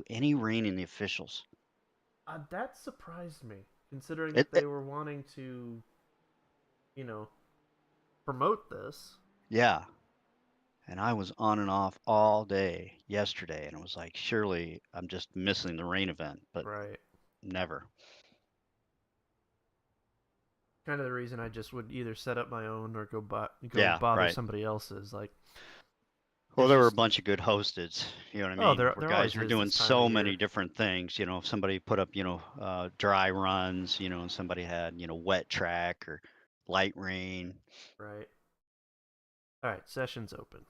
any rain in the officials. That surprised me, considering It, that they it were wanting to, you know, promote this. yeah, and I was on and off all day yesterday, and it was like, surely I'm just missing the rain event, but Right. never. Kind of the reason I just would either set up my own or go Yeah, bother right. somebody else's. Like, Well, it's there were a just, bunch of good hosteds, you know what I oh, mean? there Where there guys always were is doing this time of so year. many different things. Somebody put up, dry runs, and somebody had, wet track or light rain. Right. All right, session's open.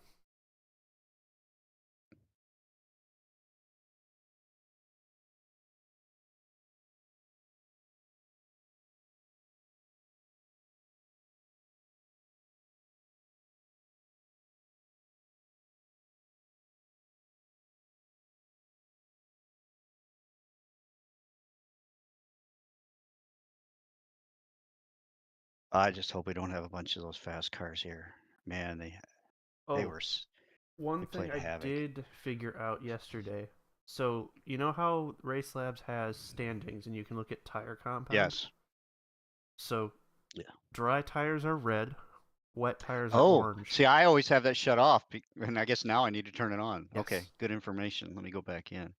I just hope we don't have a bunch of those fast cars here. Man, they Oh, were one they thing played I havoc. did figure out yesterday. So, you know how Race Labs has standings and you can look at tire compound? Yes. So, Yeah. dry tires are red, wet tires are Oh, orange. see, I always have that shut off, and I guess now I need to turn it on. Okay, Yes. good information. Let me go back in.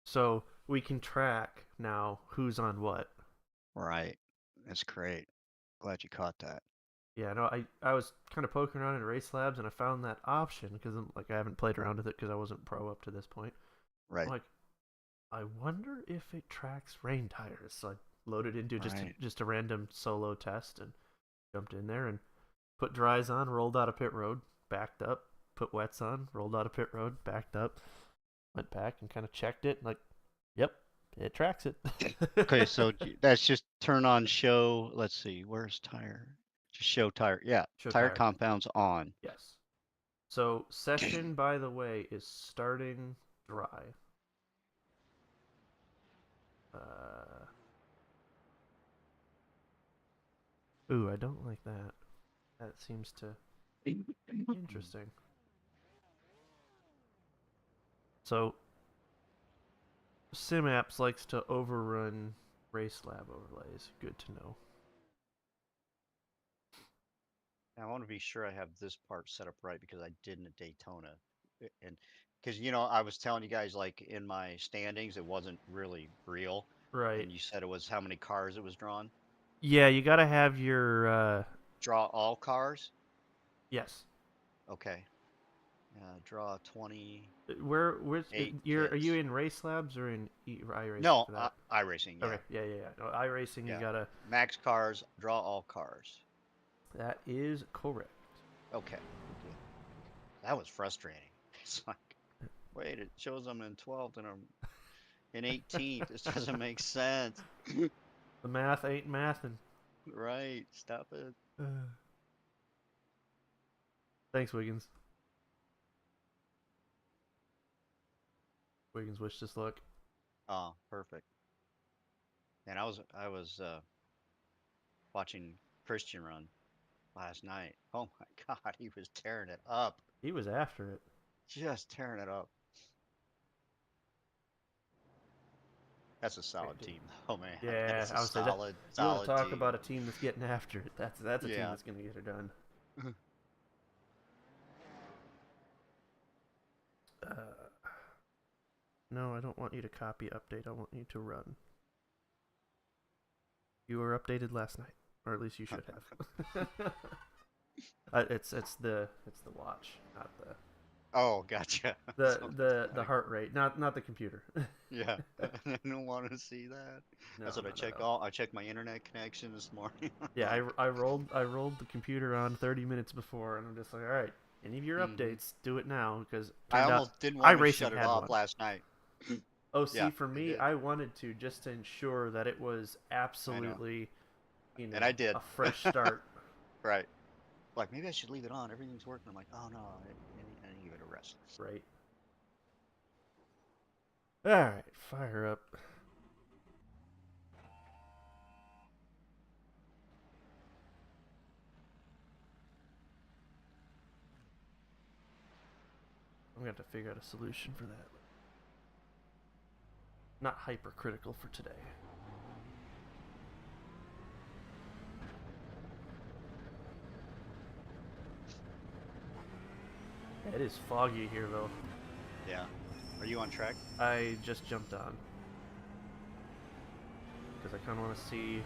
So, we can track now who's on what. Right. That's great. Glad you caught that. Yeah, no, I was kind of poking around in Race Labs and I found that option because like I haven't played around with it because I wasn't pro up to this point. I'm Right. like, I wonder if it tracks rain tires. So I loaded into Right. just a random solo test and jumped in there and put dries on, rolled out of pit road, backed up, put wets on, rolled out of pit road, backed up, went back and kind of checked it. Like, yep, it tracks it. Okay, so that's just turn on show. Let's see, where's tire? Just show tire. Yeah, Show tire tire. compounds on. Yes. So session, by the way, is starting dry. Uh, ooh, I don't like that. That seems to interesting. So Simapps likes to overrun race lab overlays. Good to know. I want to be sure I have this part set up right because I didn't at Daytona. And because, I was telling you guys, like in my standings, it wasn't really real. Right. And you said it was how many cars it was drawn? Yeah, you gotta have your Draw all cars? yes. Okay. Draw 28 Where's you're are you pits. in race labs or in iRacing No, for that? iRacing, yeah. Okay, yeah. No, iRacing, you Yeah. gotta. Max cars, draw all cars. That is correct. Okay, good. That was frustrating. It's like, wait, it shows I'm in 12th and I'm in 18th. This doesn't make sense. The math ain't mathin'. Right, stop it. Thanks, Wiggins. Wiggins wish us luck. Oh, perfect. And I was watching Christian run last night. Oh my God, he was tearing it up. He was after it. Just tearing it up. That's a solid team. Oh man, that Yeah, is a I would say that. solid, You want to solid talk team. about a team that's getting after it? That's a team Yeah. that's gonna get it done. Uh, no, I don't want you to copy update. I want you to run. You were updated last night, or at least you should have. It's the watch, not Oh, gotcha. So it's the gotta heart go. rate, not the computer. Yeah, I don't want to see that. That's what I check No. all. I checked my internet connection this morning. Yeah, Like, I rolled the computer on 30 minutes before, and I'm just like, all right, any of your hmm updates, do it now, because I turned out almost didn't want to iRacing shut it had off one. last night. Oh, Yeah, see, for I me, did. I wanted to just to ensure that it was I know, absolutely, and I a did. fresh start. Right. Like maybe I should leave it on. Everything's working. I'm like, oh no, I need to give it a rest. Right. All right, fire up. I'm have to figure out a solution for that. Not hypercritical for today. It is foggy here, though. Yeah. Are you on track? I just jumped on. Because I kind of want to see...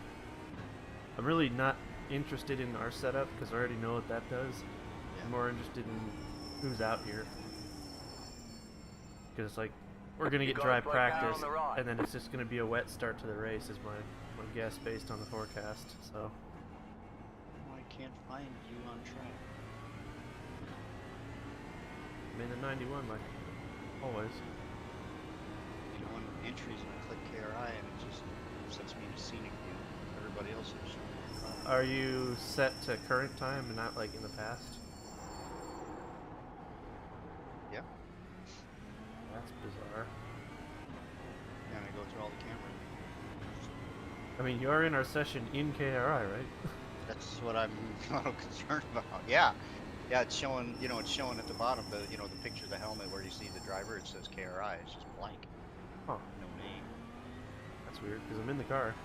I'm really not interested in our setup, because I already know what that does. Yeah. I'm more interested in who's out here. Because it's like, we're going to get dry practice, and then it's just going to be a wet start to the race, is my guess based on the forecast, so... I can't find you on track. I'm in the 91, like always. You know, when entries and I click KRI and it just sets me to scenic view. Everybody else is showing. Are you set to current time and not like in the past? Yeah. That's bizarre. And I go through all the cameras. I mean, you are in our session in KRI, right? That's what I'm a little concerned about. Yeah. Yeah, it's showing, you know, it's showing at the bottom, the picture of the helmet where you see the driver, it says KRI, it's just blank. Huh. No name. That's weird, because I'm in the car.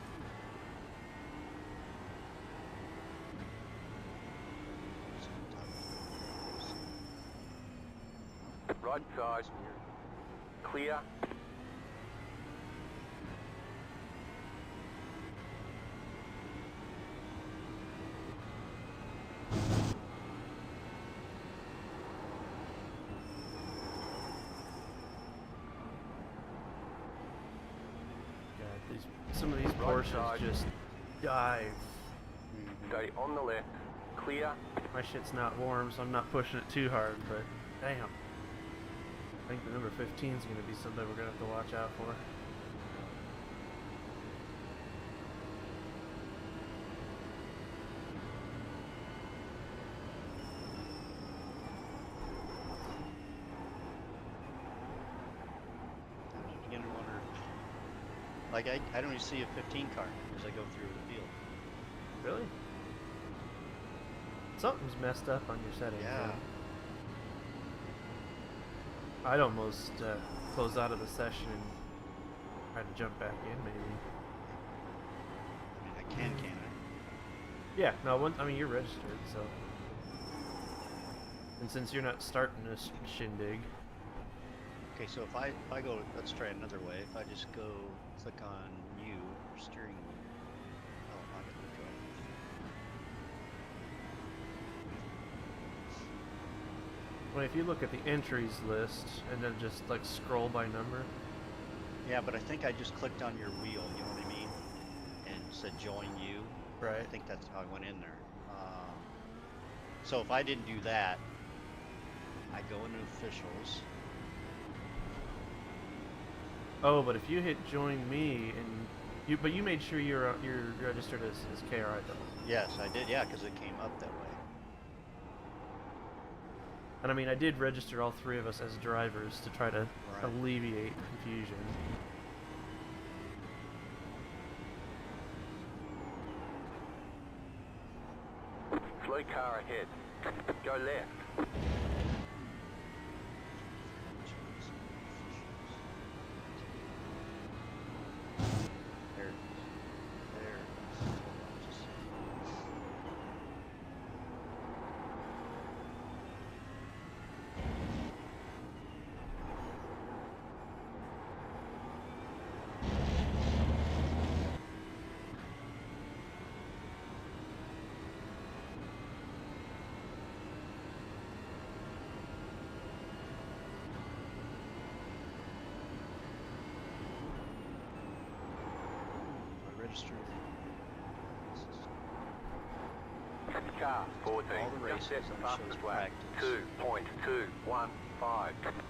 Right side. Clear. Some of these Porsches just dive. Stay on the left. Clear. My shit's not warm, so I'm not pushing it too hard, but damn. I think the number 15 is going to be something we're going to have to watch out for. I'm beginning to wonder, like, I don't even see a 15 car as I go through the field. Really? Something's messed up on your settings. Yeah. I'd almost close out of the session and try to jump back in, maybe. I mean, I can't I? Yeah, no, I mean, you're registered, so. And since you're not starting this shindig. Okay, so if I go, let's try another way. If I just go click on you, steering wheel. Oh, I got the driver. Well, if you look at the entries list and then just like scroll by number. Yeah, but I think I just clicked on your wheel, you know what I mean? And said join you. Right. I think that's how I went in there. So if I didn't do that, I go into officials. Oh, but if you hit join me and but you made sure you're registered as KRI though. Yes, I did. Yeah, because it came up that way. And I mean, I did register all three of us as drivers to try to alleviate confusion. Slow car ahead. Go left. There it is. There it is. Hold on just a second. I registered. Car 14. All the races, Just set the and it fastest shows lap. practice. 2.215. I'm confused.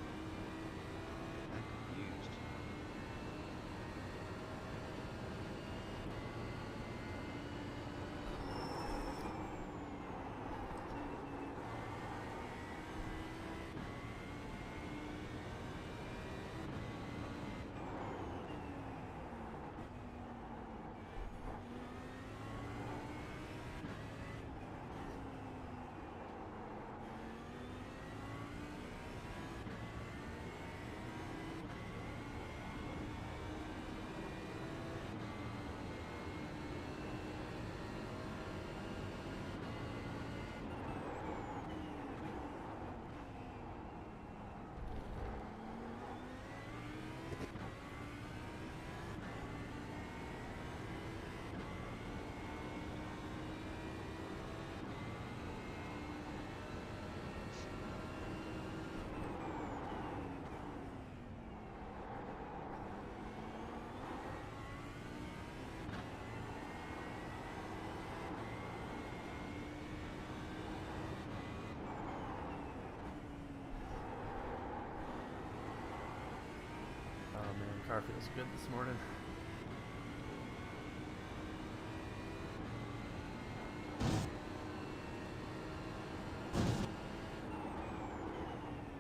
car feels good this morning.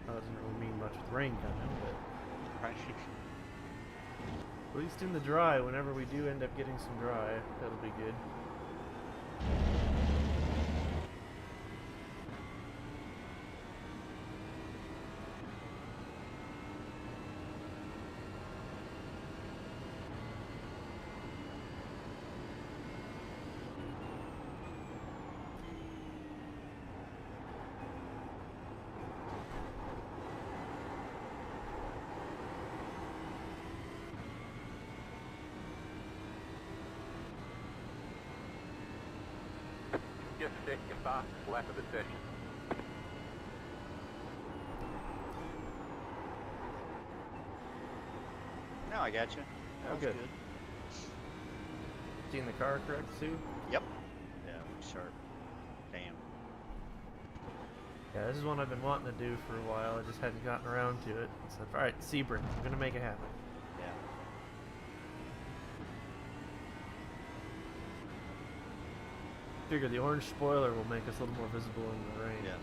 That doesn't really mean much with rain coming, but Right. at least in the dry, whenever we do end up getting some dry, that'll be good. Just set your fastest lap of the session. No, I got you. Oh, That's good. Seeing the car correct, Sue? Yep. Yeah, sharp. Damn. Yeah, this is one I've been wanting to do for a while. I just hadn't gotten around to it. I said, alright, Sebring, I'm gonna make it happen. Yeah. Figure the orange spoiler will make us a little more visible in the rain. Yes.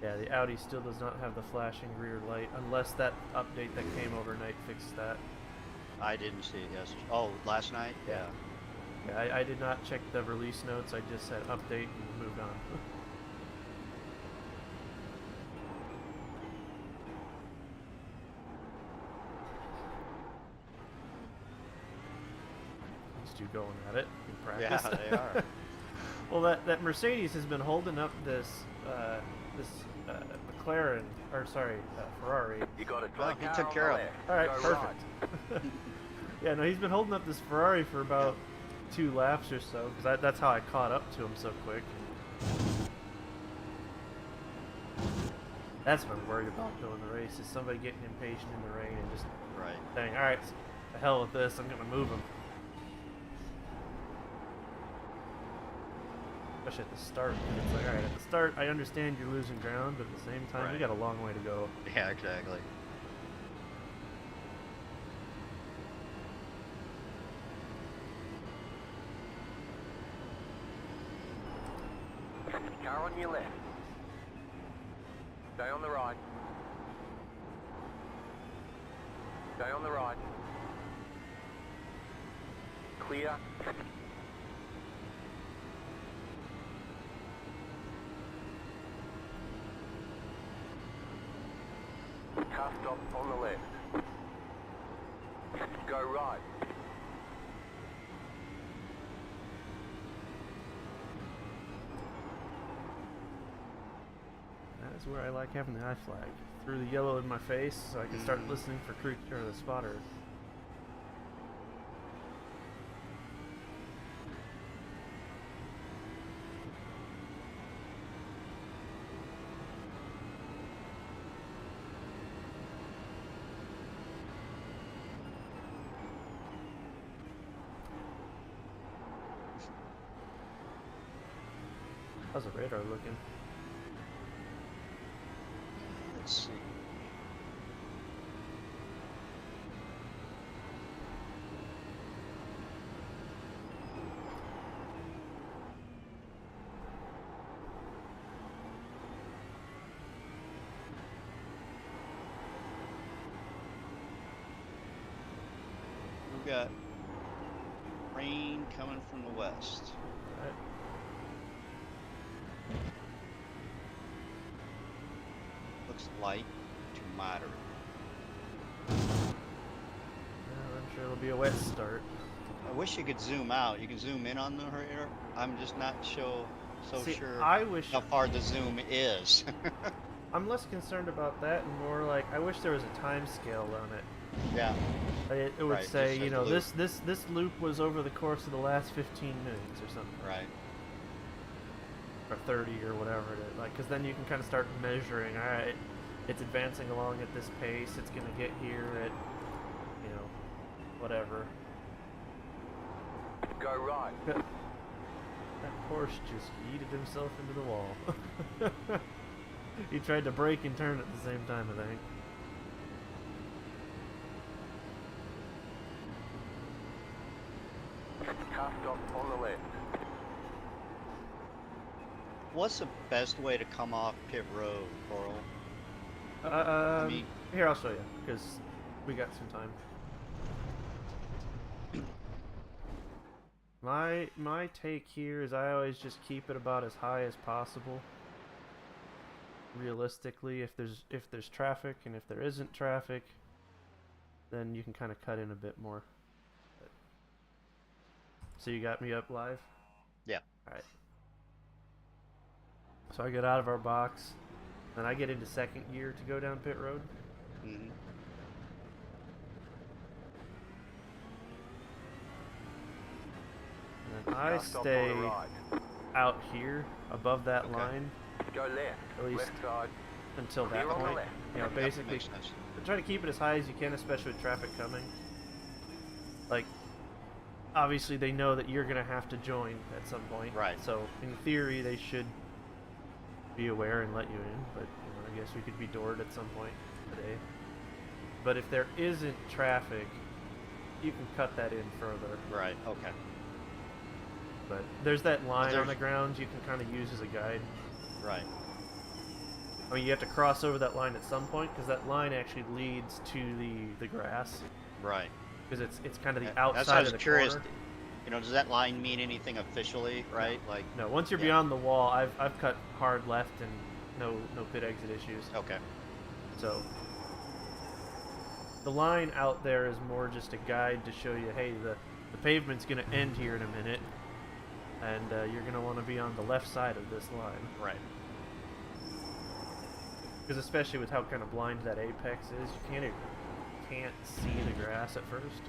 Yeah, the Audi still does not have the flashing rear light, unless that update that came overnight fixed that. I didn't see it yesterday. Oh, last night? Yeah. Yeah, I did not check the release notes, I just said update and moved on. These two going at it in practice. Yeah, they are. Well, that Mercedes has been holding up this McLaren, or sorry, Ferrari. You got a Well, dry he car took on care the of it. left. All right, Go perfect. right. Yeah, no, he's been holding up this Ferrari for about 2 laps or so, because that's how I caught up to him so quick. That's what I'm worried about doing the race, is somebody getting impatient in the rain and just Right. saying, alright, the hell with this, I'm going to move him. Especially at the start. It's like, alright, at the start, I understand you're losing ground, but at the same time, we Right. got a long way to go. Yeah, exactly. Car on your left. Stay on the right. Stay on the right. Clear. Car stop on the left. Go right. That's where I like having the eye flag. Threw the yellow in my face so I can start listening for creek or the spotter. How's the radar looking? Let's see. We've got rain coming from the west. Alright. Looks light to moderate. I'm sure it'll be a wet start. I wish you could zoom out. You can zoom in on the radar. I'm just not so See, sure I wish how far the zoom is. I'm less concerned about that and more like I wish there was a time scale on it. Yeah. It would Right, just say, says you know, loop. this loop was over the course of the last 15 minutes or something, Right. or 30 or whatever it is. Like, because then you can kind of start measuring. All right, it's advancing along at this pace. It's gonna get here at, you know, whatever. Go right. That Porsche just yeeted himself into the wall. He tried to brake and turn at the same time, I think. Car stop on the left. What's the best way to come off pit road, Coral? I mean- here, I'll show you, because we got some time. My take here is I always just keep it about as high as possible. Realistically, if there's traffic, and if there isn't traffic, then you can kind of cut in a bit more. So you got me up live? Yeah. Alright. So I get out of our box, and I get into second gear to go down pit road. Mm-hmm. And I Car stop on stay the right. out here above that Okay. line Go left. At least Left side. until that Clear on the point. left. You know, Yep, basically makes sense. try to keep it as high as you can, especially with traffic coming. Like, obviously they know that you're gonna have to join at some point. Right. So in theory they should be aware and let you in, but you know, I guess we could be doored at some point today. But if there isn't traffic, you can cut that in further. Right. Okay. But there's that line on There's- the ground you can kind of use as a guide. Right. I mean, you have to cross over that line at some point because that line actually leads to the grass, Right. because it's kind of the That's why I outside was of the curious. corner. You know, does that line mean anything officially? Right. Like. No, once you're Yeah. beyond the wall, I've cut hard left and no pit exit issues. Okay. So the line out there is more just a guide to show you, hey, the pavement's gonna end here in a minute, and you're gonna want to be on the left side of this line. Right. Because especially with how kind of blind that apex is, you can't see the grass at first.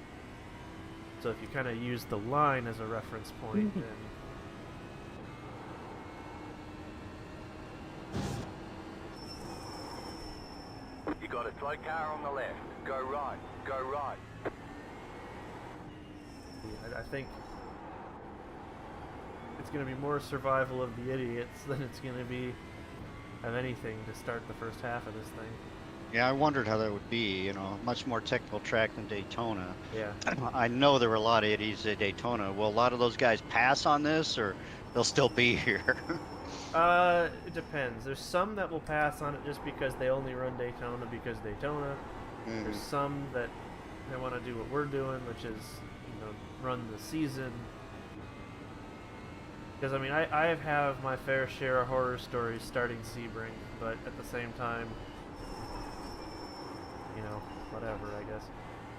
So if you kind of use the line as a reference point, then You got a slow car on the left. Go right. Go right. I think it's going to be more survival of the idiots than it's going to be of anything to start the first half of this thing. Yeah, I wondered how that would be. You know, much more technical track than Daytona. Yeah. I know there were a lot of idiots at Daytona. Will a lot of those guys pass on this, or they'll still be here? It depends. There's some that will pass on it just because they only run Daytona because Daytona. Mhm. There's some that they want to do what we're doing, which is, you know, run the season. Because, I mean, I have my fair share of horror stories starting Sebring, but at the same time, you know, whatever, I guess.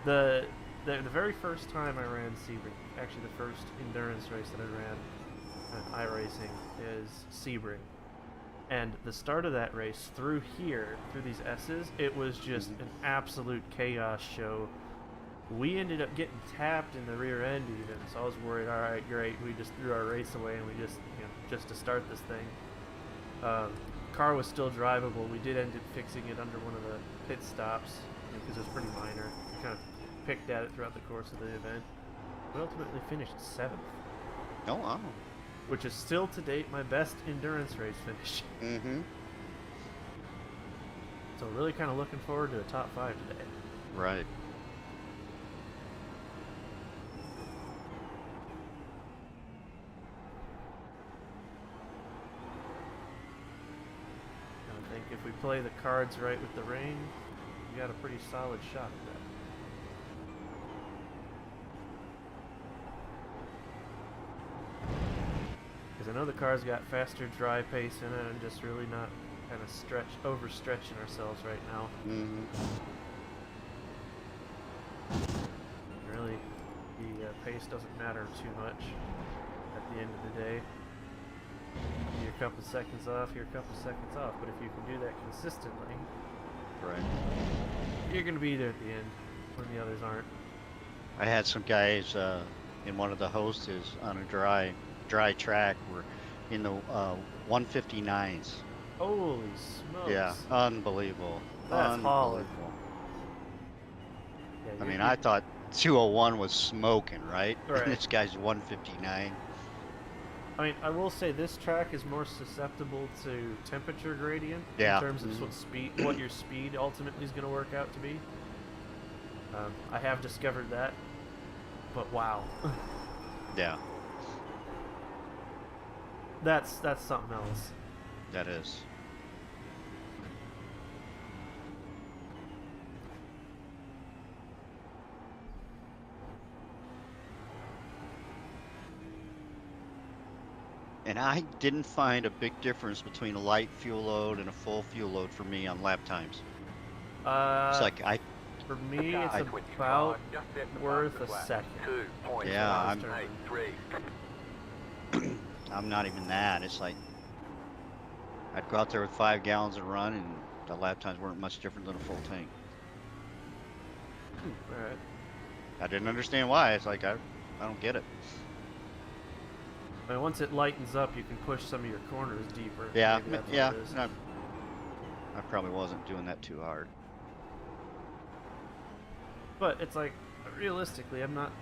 The very first time I ran Sebring, actually the first endurance race that I ran at iRacing is Sebring. And the start of that race, through here, through these S's, it was just an absolute chaos show. We ended up getting tapped in the rear end even, so I was worried, alright, great, we just threw our race away and we just, you know, just to start this thing. Car was still drivable. We did end up fixing it under one of the pit stops, because it was pretty minor. We kind of picked at it throughout the course of the event. We ultimately finished 7th, Oh, wow. which is still to date my best endurance race finish. Mm-hmm. So really kind of looking forward to a top 5 today. Right. I think if we play the cards right with the rain, we got a pretty solid shot at that. Because I know the car's got faster dry pace in it, and just really not kind of overstretching ourselves right now. Mm-hmm. Really, the pace doesn't matter too much at the end of the day. You're a couple seconds off, you're a couple seconds off, but if you can do that consistently, Right. you're going to be there at the end when the others aren't. I had some guys in one of the hosts on a dry track were in the 159s. Holy smokes. Yeah, unbelievable. That's hauling. Unbelievable. Yeah, I you're- mean, I thought 201 was smoking, right? Right. This guy's 159. I mean, I will say this track is more susceptible to temperature gradient Yeah. in terms of what your speed ultimately is going to work out to be. I have discovered that, but wow, Yeah, that's something else. that is. And I didn't find a big difference between a light fuel load and a full fuel load for me on lap times. It's like For me, it's Car about 25, just set the worth a fastest lap. second. 2.183. Yeah, I'm not even that. It's like I'd go out there with 5 gallons and run, and the lap times weren't much different than a full tank. All right. I didn't understand why. It's like I don't get it. I mean, once it lightens up, you can push some of your corners deeper. Yeah, Maybe that's yeah. what it is. I probably wasn't doing that too hard. But it's like, realistically, I'm not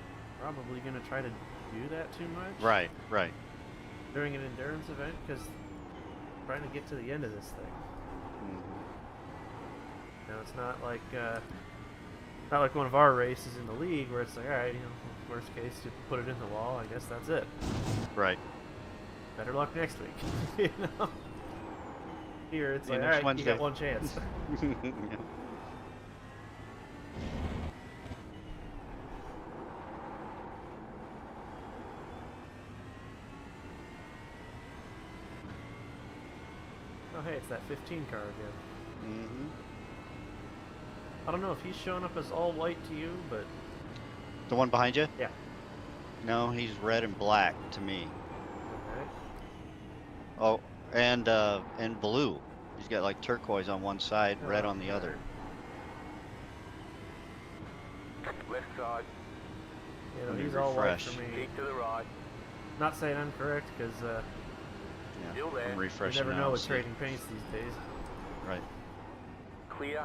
probably going to try to do that too much. Right, right. During an endurance event, because I'm trying to get to the end of this thing. Mm-hmm. Now, it's not like one of our races in the league where it's like, all right, worst case, you put it in the wall. I guess that's it. Right. Better luck next week. you know? Here, it's like, all next right, Wednesday. you got one chance. Yeah. Oh, hey, it's that 15 car again. Mm-hmm. I don't know if he's showing up as all white to you, but The one behind you? yeah. No, he's red and black to me. Okay. Oh, and blue. He's got like turquoise on one side, red on the other. Left side, You know, Let me he's all white refresh. for me. keep to the right. Not saying I'm correct, because Yeah, Still there. I'm you refreshing never now know to with see. trading paints these days. Right. Clear.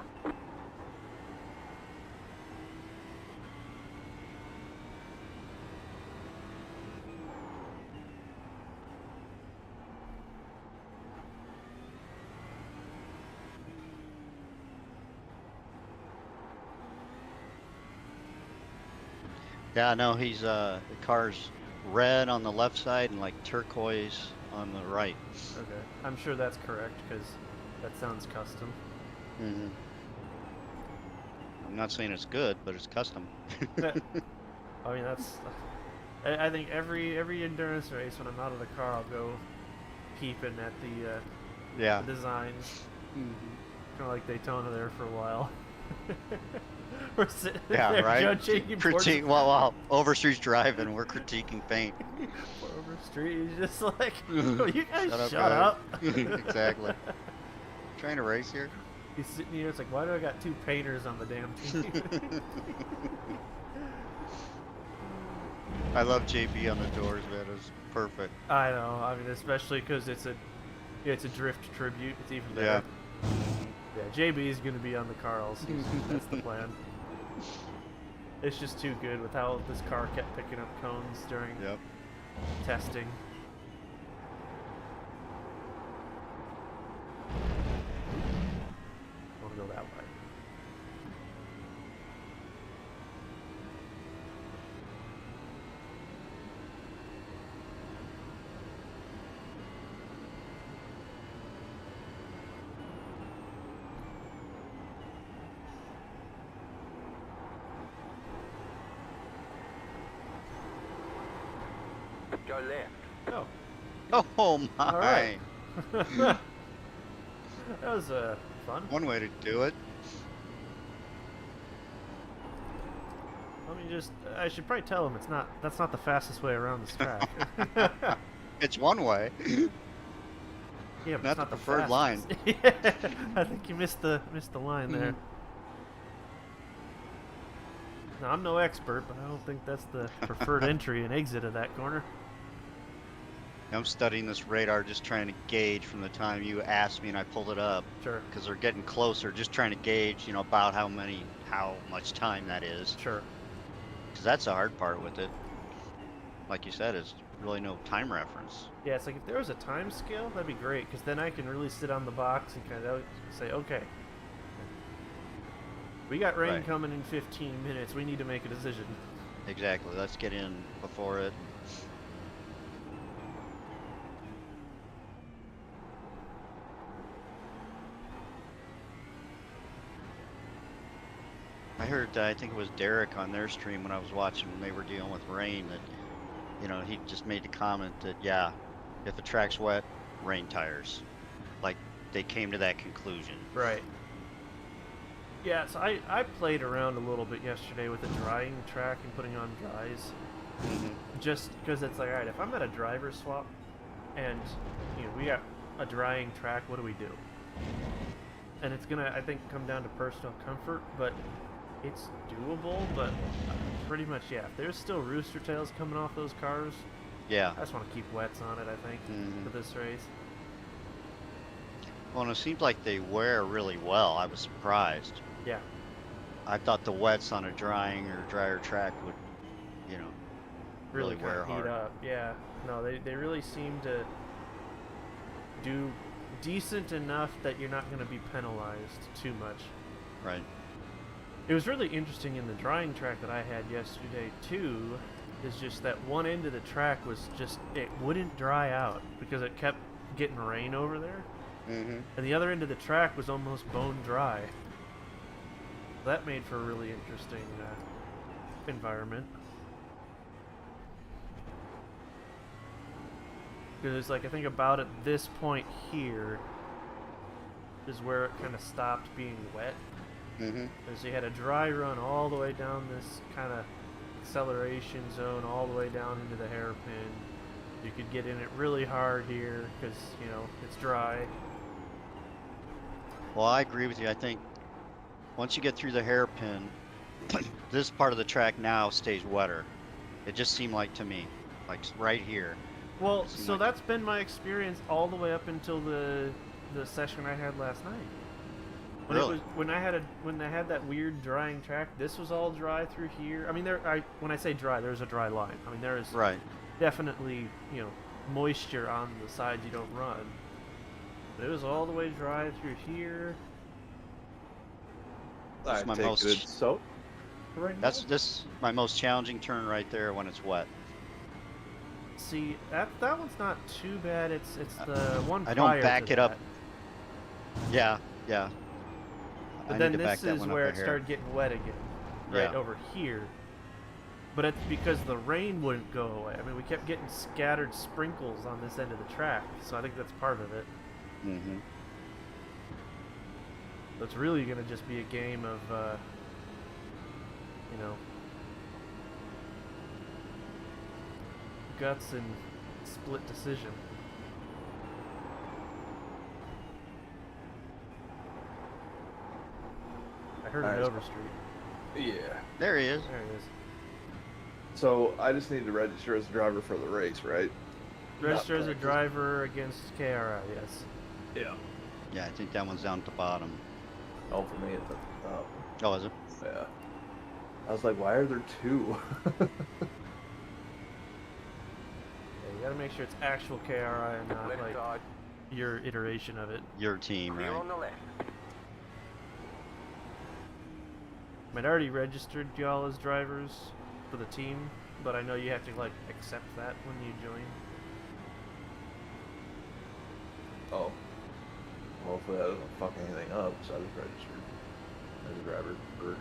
Yeah, no, he's the car's red on the left side and like turquoise on the right. Okay. I'm sure that's correct, because that sounds custom. Mm-hmm. I'm not saying it's good, but it's custom. I mean, that's... I think every endurance race, when I'm out of the car, I'll go peeping at Yeah. the designs. Mm-hmm. Kind of like Daytona there for a while. We're sitting Yeah, there right. judging Critique. Well, Overstreet's driving. We're critiquing paint. over street. He's just like, oh, you guys shut guys." up. Exactly. Trying to race here. He's sitting here. It's like, why do I got 2 painters on the damn team? I love JB on the doors, man. It's perfect. I know. I mean, especially because it's a drift tribute. It's even better. Yeah, JB is going to be on the car all season. That's the plan. It's just too good with how this car kept picking up cones during Yep. testing. I want to go that way. Go left. Oh, Oh my! all right. That was fun. One way to do it. Let me just. I should probably tell him that's not the fastest way around this track. It's one way. Yeah, but Not it's the not preferred line. fastest. Yeah, I think you missed the line there. Now, I'm no expert, but I don't think that's the preferred entry and exit of that corner. I'm studying this radar, just trying to gauge from the time you asked me and I pulled it up, Sure, because they're getting closer. Just trying to gauge, about how much time that is. sure. Because that's the hard part with it. Like you said, is really no time reference. Yeah, it's like if there was a time scale, that'd be great, because then I can really sit on the box and kind of say, okay, we got rain Right. coming in 15 minutes. We need to make a decision. Exactly. Let's get in before it. I heard, I think it was Derek on their stream when I was watching when they were dealing with rain that, he just made the comment that, yeah, if the track's wet, rain tires. Like they came to that conclusion. Right. Yeah, so I played around a little bit yesterday with the drying track and putting on dries. Just because it's like, alright, if I'm at a driver swap and, we got a drying track, what do we do? And it's gonna, I think, come down to personal comfort, but it's doable, but pretty much, yeah. If there's still rooster tails coming off those cars, Yeah. I just want to keep wets on it, I think, for this race. Well, and it seemed like they wear really well. I was surprised. Yeah. I thought the wets on a drying or drier track would, really kind wear of heat hard. up. Yeah. No, they really seem to do decent enough that you're not going to be penalized too much. Right. It was really interesting in the drying track that I had yesterday too, is just that one end of the track was just, it wouldn't dry out because it kept getting rain over there. And the other end of the track was almost bone dry. That made for a really interesting environment. Because like, I think about at this point here is where it kind of stopped being wet. Because you had a dry run all the way down this kind of acceleration zone, all the way down into the hairpin. You could get in it really hard here because, it's dry. Well, I agree with you. I think once you get through the hairpin, this part of the track now stays wetter. It just seemed like to me, like right here. Well, so that's been my experience all the way up until the session I had last night. When Really? when I had that weird drying track, this was all dry through here. I mean, when I say dry, there's a dry line. I mean, there is definitely, moisture on the sides you don't run. But it was all the way dry through here. That's my most. This is my most challenging turn right there when it's wet. See, that one's not too bad. It's the one I prior don't back to it up. that. Yeah. But then this is where it started getting wet again, right over here. But it's because the rain wouldn't go away. I mean, we kept getting scattered sprinkles on this end of the track, so I think that's part of it. So it's really going to just be a game of, guts and split decision. I heard an Overstreet. Yeah. There he is. There it is. So I just need to register as a driver for the race, right? Register as a driver against KRI, yes. Yeah. Yeah, I think that one's down at the bottom. Oh, for me, it's Oh, is it? Yeah. I was like, why are there two? Yeah, you gotta make sure it's actual KRI and not Left like side. your iteration of it. Your team, Clear right? on the left. I'd already registered y'all as drivers for the team, but I know you have to like accept that when you join. Oh. Well, hopefully that doesn't fuck anything up, so I just registered as a driver for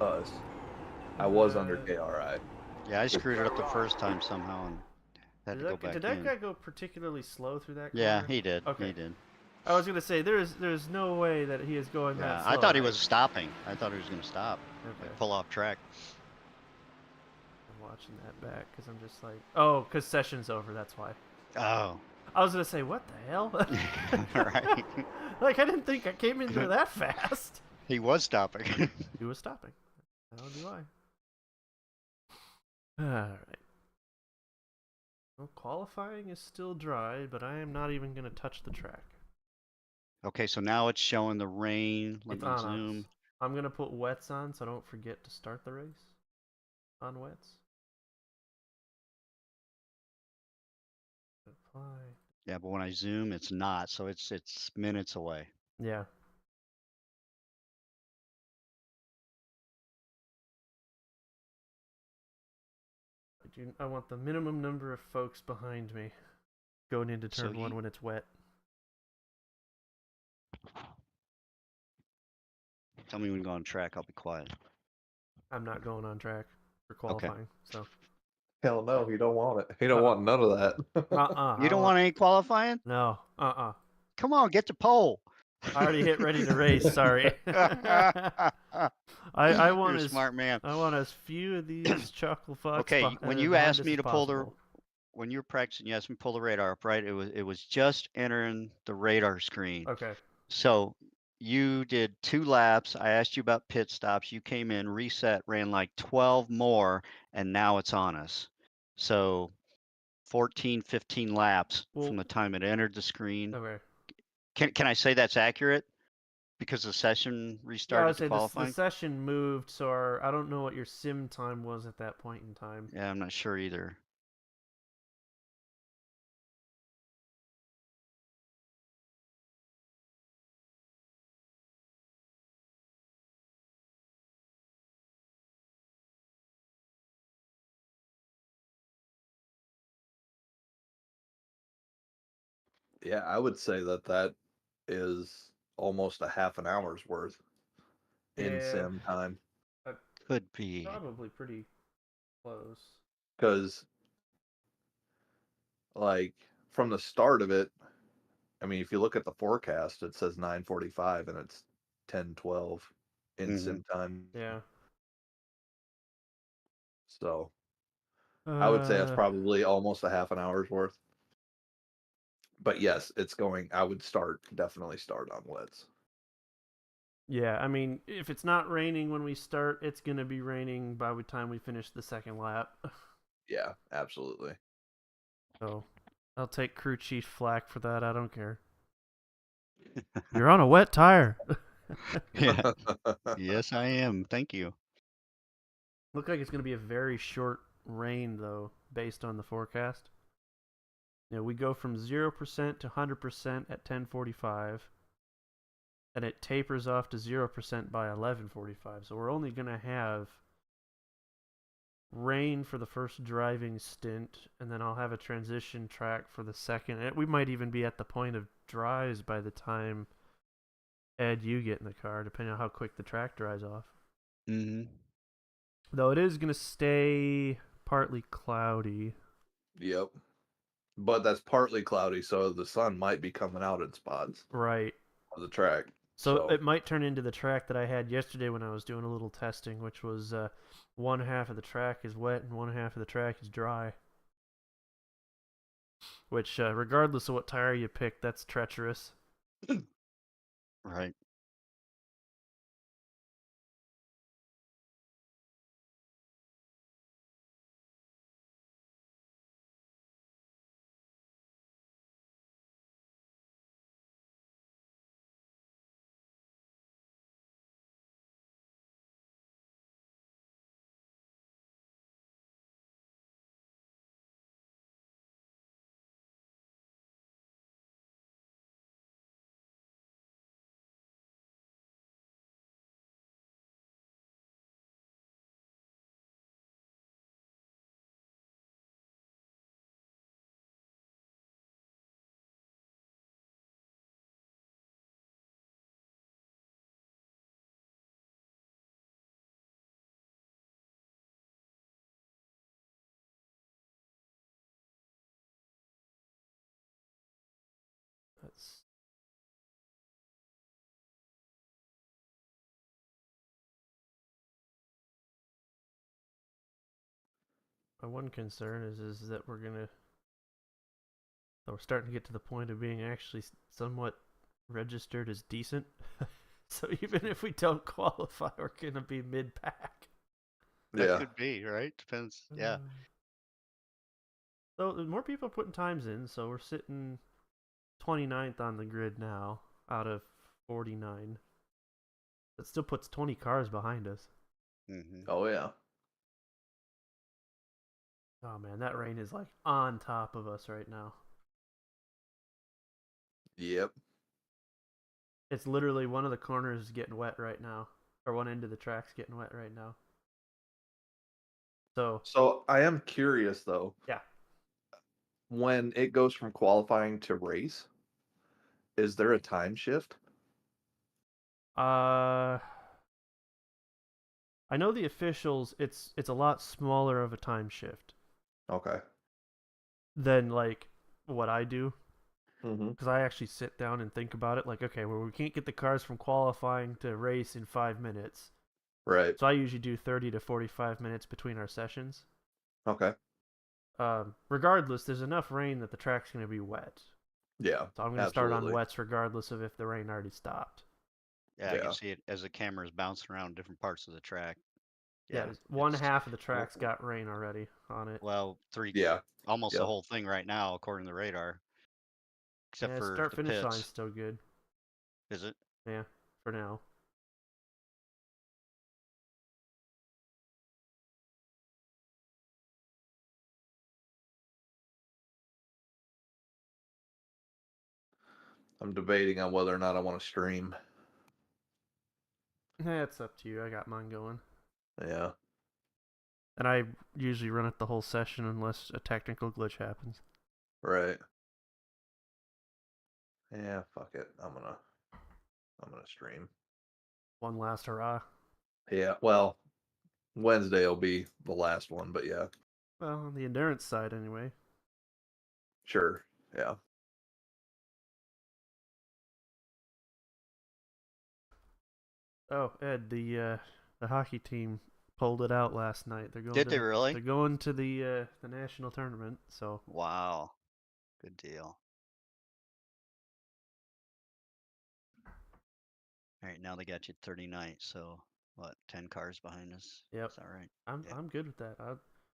us. I was under KRI. Yeah, I screwed it up the first time somehow and had to go back Did that in. guy go particularly slow through that corner? Yeah, he did. Okay. He did. I was gonna say there's no way that he is going that slow. I thought he was stopping. I thought he was going to stop. Okay. Like pull off track. I'm watching that back because I'm just like, oh, because session's over. That's why. Oh. I was gonna say, what the hell? Right. Like, I didn't think I came in there that fast. He was stopping. He was stopping. How do I? Alright. Well, qualifying is still dry, but I am not even gonna touch the track. Okay, so now it's showing the rain. Let It's me on zoom. us. I'm gonna put wets on so I don't forget to start the race on wets. Why? Yeah, but when I zoom, it's not. So it's minutes away. Yeah. I want the minimum number of folks behind me going into So turn one when it's wet. tell me when you go on track. I'll be quiet. I'm not going on track for Okay. qualifying, so. Hell no, you don't want it. You don't want none of that. You I don't want want any qualifying? no. Come on, get to pole. I already hit ready to race. Sorry. I want You're a smart man. as few of these chuckle fucks Okay, when you behind asked us me as to pull the possible. when you were practicing, you asked me to pull the radar up, right? It was just entering the radar screen. Okay. So you did 2 laps. I asked you about pit stops. You came in, reset, ran like 12 more, and now it's on us. So 14, 15 laps Well, from the time it entered the screen. okay. Can I say that's accurate? Because the session Yeah, I restarted would to say the qualifying? session moved, so I don't know what your sim time was at that point in time. Yeah, I'm not sure either. Yeah, I would say that is almost a half an hour's worth in Yeah, sim time. Could be. probably pretty close. Because, like, from the start of it, I mean, if you look at the forecast, it says 9:45 and it's 10:12 in Hmm. sim time. Yeah. So I would say that's Uh, probably almost a half an hour's worth. But yes, it's going. I would definitely start on wets. yeah, I mean, if it's not raining when we start, it's going to be raining by the time we finish the second lap. Yeah, absolutely. So I'll take crew chief flack for that. I don't care. You're on a wet tire. Yeah. Yes, I am. Thank you. Look like it's going to be a very short rain, though, based on the forecast. We go from 0% to 100% at 10:45, and it tapers off to 0% by 11:45. So we're only going to have rain for the first driving stint, and then I'll have a transition track for the second. And we might even be at the point of dries by the time Ed you get in the car, depending on how quick the track dries off. Hmm. Though it is going to stay partly cloudy. Yep. But that's partly cloudy, so the sun might be coming out in spots Right. of the track. So So it might turn into the track that I had yesterday when I was doing a little testing, which was one half of the track is wet and one half of the track is dry. Which, regardless of what tire you pick, that's treacherous. Right. That's my one concern is that we're starting to get to the point of being actually somewhat registered as decent. So even if we don't qualify, we're gonna be mid pack. That yeah, could be, right? Depends. Yeah. So more people are putting times in, so we're sitting 29th on the grid now out of 49. That still puts 20 cars behind us. Hmm. oh yeah, Oh man, that rain is like on top of us right now. Yep. It's literally one of the corners is getting wet right now, or one end of the track's getting wet right now. So So I am curious though, yeah, when it goes from qualifying to race, is there a time shift? I know the officials. It's a lot smaller of a time shift Okay. than like what I do, Mm-hmm. because I actually sit down and think about it. Like, okay, well, we can't get the cars from qualifying to race in 5 minutes, Right. so I usually do 30 to 45 minutes between our sessions. Okay. Regardless, there's enough rain that the track's going to be wet. Yeah. So I'm going to start on Absolutely. wets regardless of if the rain already stopped. Yeah, I can Yeah. see it as the camera's bouncing around different parts of the track. Yeah, Yeah, one it's half of the track's got rain already on it. well, three, Yeah. almost the Yep. whole thing right now, according to the radar, except Yeah, for start the finish line's pits. still good. Is it? Yeah, for now. I'm debating on whether or not I want to stream. Yeah, it's up to you. I got mine going. Yeah. And I usually run it the whole session unless a technical glitch happens. Right. Yeah, fuck it. I'm gonna stream. One last hurrah. Yeah, well, Wednesday will be the last one, but yeah. Well, on the endurance side, anyway. Sure. Yeah. Oh, Ed, the hockey team pulled it out last night. They're going Did to they really? they're going to the national tournament. So Wow, good deal. All right, now they got you at 39. So what? 10 cars behind us. yep, Is that right? Yeah. I'm good with that.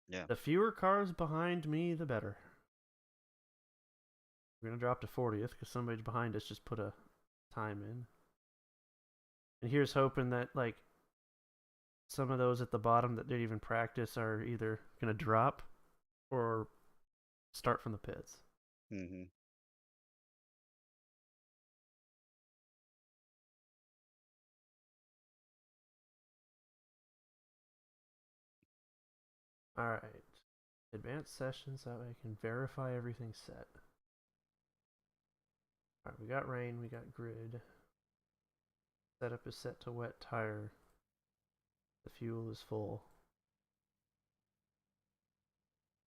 Yeah. The fewer cars behind me, the better. We're gonna drop to 40th because somebody behind us just put a time in. And here's hoping that like some of those at the bottom that didn't even practice are either gonna drop or start from the pits. Mm-hmm. All right, advanced sessions that way I can verify everything's set. All right, we got rain, we got grid. Setup is set to wet tire. The fuel is full.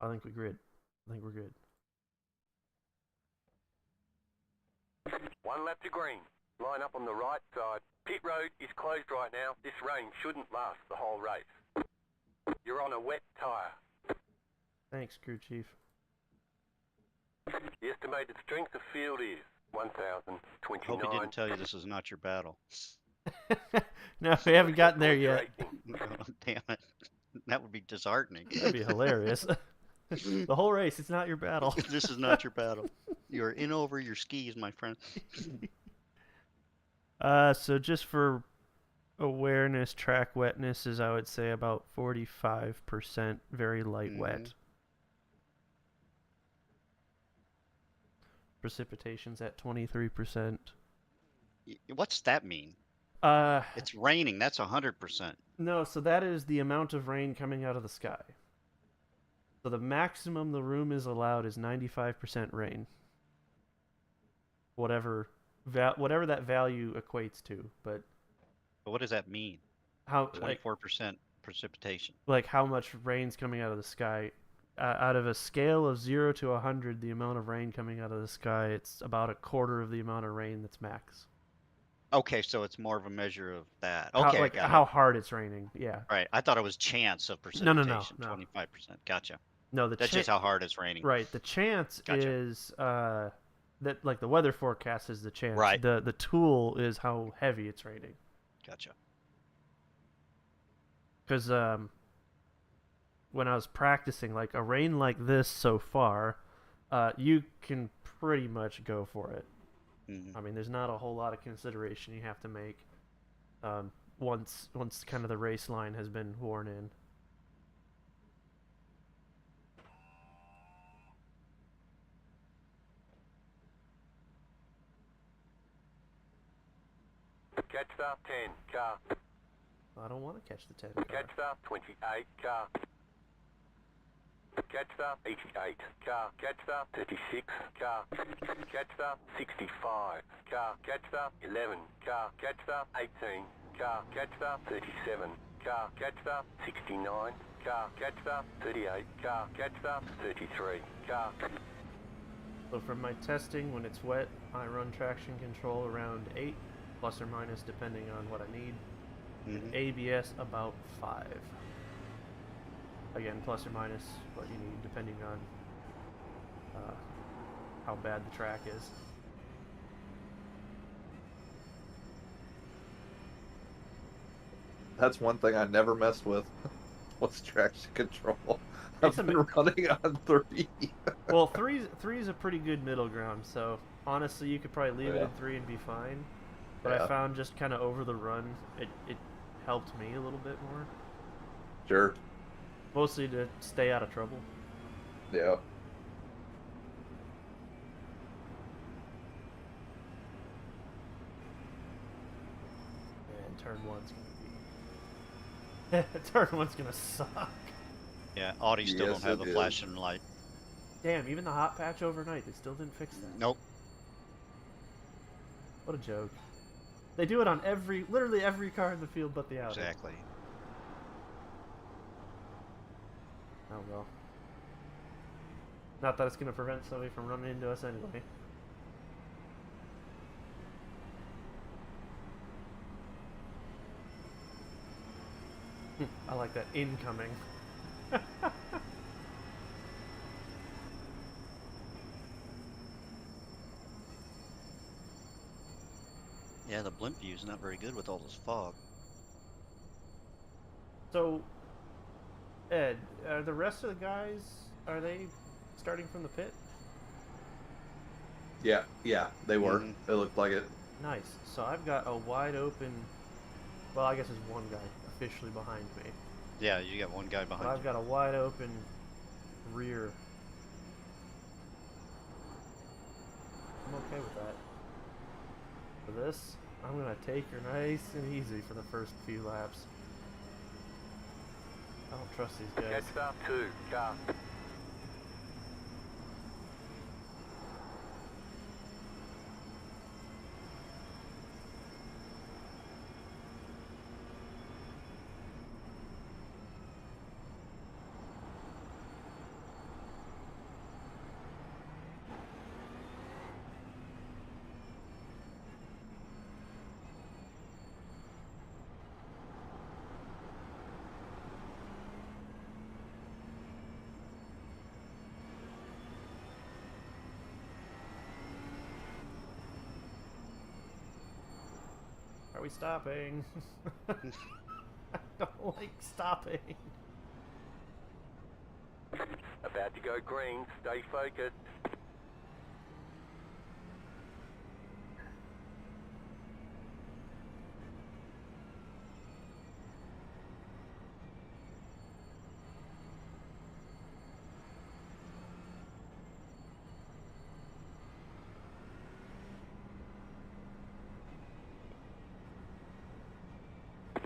I think we grid. I think we're good. One lap to green. Line up on the right side. Pit road is closed right now. This rain shouldn't last the whole race. You're on a wet tyre. Thanks, crew chief. The estimated strength of field is 1,029. Hope he didn't tell you this is not your battle. No, we haven't gotten there yet. Oh, damn it. That would be disheartening. That'd be hilarious. The whole race, it's not your battle. This is not your battle. You're in over your skis, my friend. So just for awareness, track wetness is, I would say, about 45%, very light wet. Precipitation's at 23%. What's that mean? Uh, It's raining. That's 100%. no, so that is the amount of rain coming out of the sky. So the maximum the room is allowed is 95% rain. Whatever that value equates to, but But what does that mean? how 24% precipitation. like how much rain's coming out of the sky? Out of a scale of 0 to 100, the amount of rain coming out of the sky, it's about a quarter of the amount of rain that's max. Okay, so it's more of a measure of that. How, Okay, like got how it. hard it's raining. Yeah. Right. I thought it was chance of No, precipitation. 25%. Gotcha. No, the That's just how hard it's raining. right. The chance Gotcha. is that like the weather forecast is the chance. Right. The tool is how heavy it's raining. Gotcha. Because when I was practicing, like a rain like this so far, you can pretty much go for it. Mhm. I mean, there's not a whole lot of consideration you have to make once kind of the race line has been worn in. Catch star 10, car. I don't want to catch the 10 car. Catch star 28, car. Catch star 88, car. Catch star 36, car. Catch star 65, car. Catch star 11, car. Catch star 18, car. Catch star 37, car. Catch star 69, car. Catch star 38, car. Catch star 33, car. So from my testing, when it's wet, I run traction control around 8, plus or minus depending on what I need. Mhm. ABS about 5. Again, plus or minus what you need depending on how bad the track is. That's one thing I never messed with. Was traction control. I've been running on 3. Well, three is a pretty good middle ground. So honestly, you could probably leave it in 3 and be fine. But I found just kind of over the run, it helped me a little bit more. Sure. Mostly to stay out of trouble. Yeah. And turn 1's gonna be... turn 1's gonna suck. Yeah, Audi still Yes, don't have it a is. flashing light. Damn, even the hot patch overnight, they still didn't fix that. Nope. What a joke. They do it on literally every car in the field but the Audi. Exactly. Oh well. Not that it's going to prevent somebody from running into us anyway. I like that incoming. Yeah, the blimp view's not very good with all this fog. So, Ed, are the rest of the guys, are they starting from the pit? Yeah, they were. Mhm. It looked like it. Nice. So I've got a wide open, well, I guess there's one guy officially behind me. Yeah, you got one guy But behind I've you. got a wide open rear. I'm okay with that. For this, I'm going to take her nice and easy for the first few laps. I don't trust these guys. Catch star 2, car. Are we stopping? I don't like stopping. About to go green, stay focused.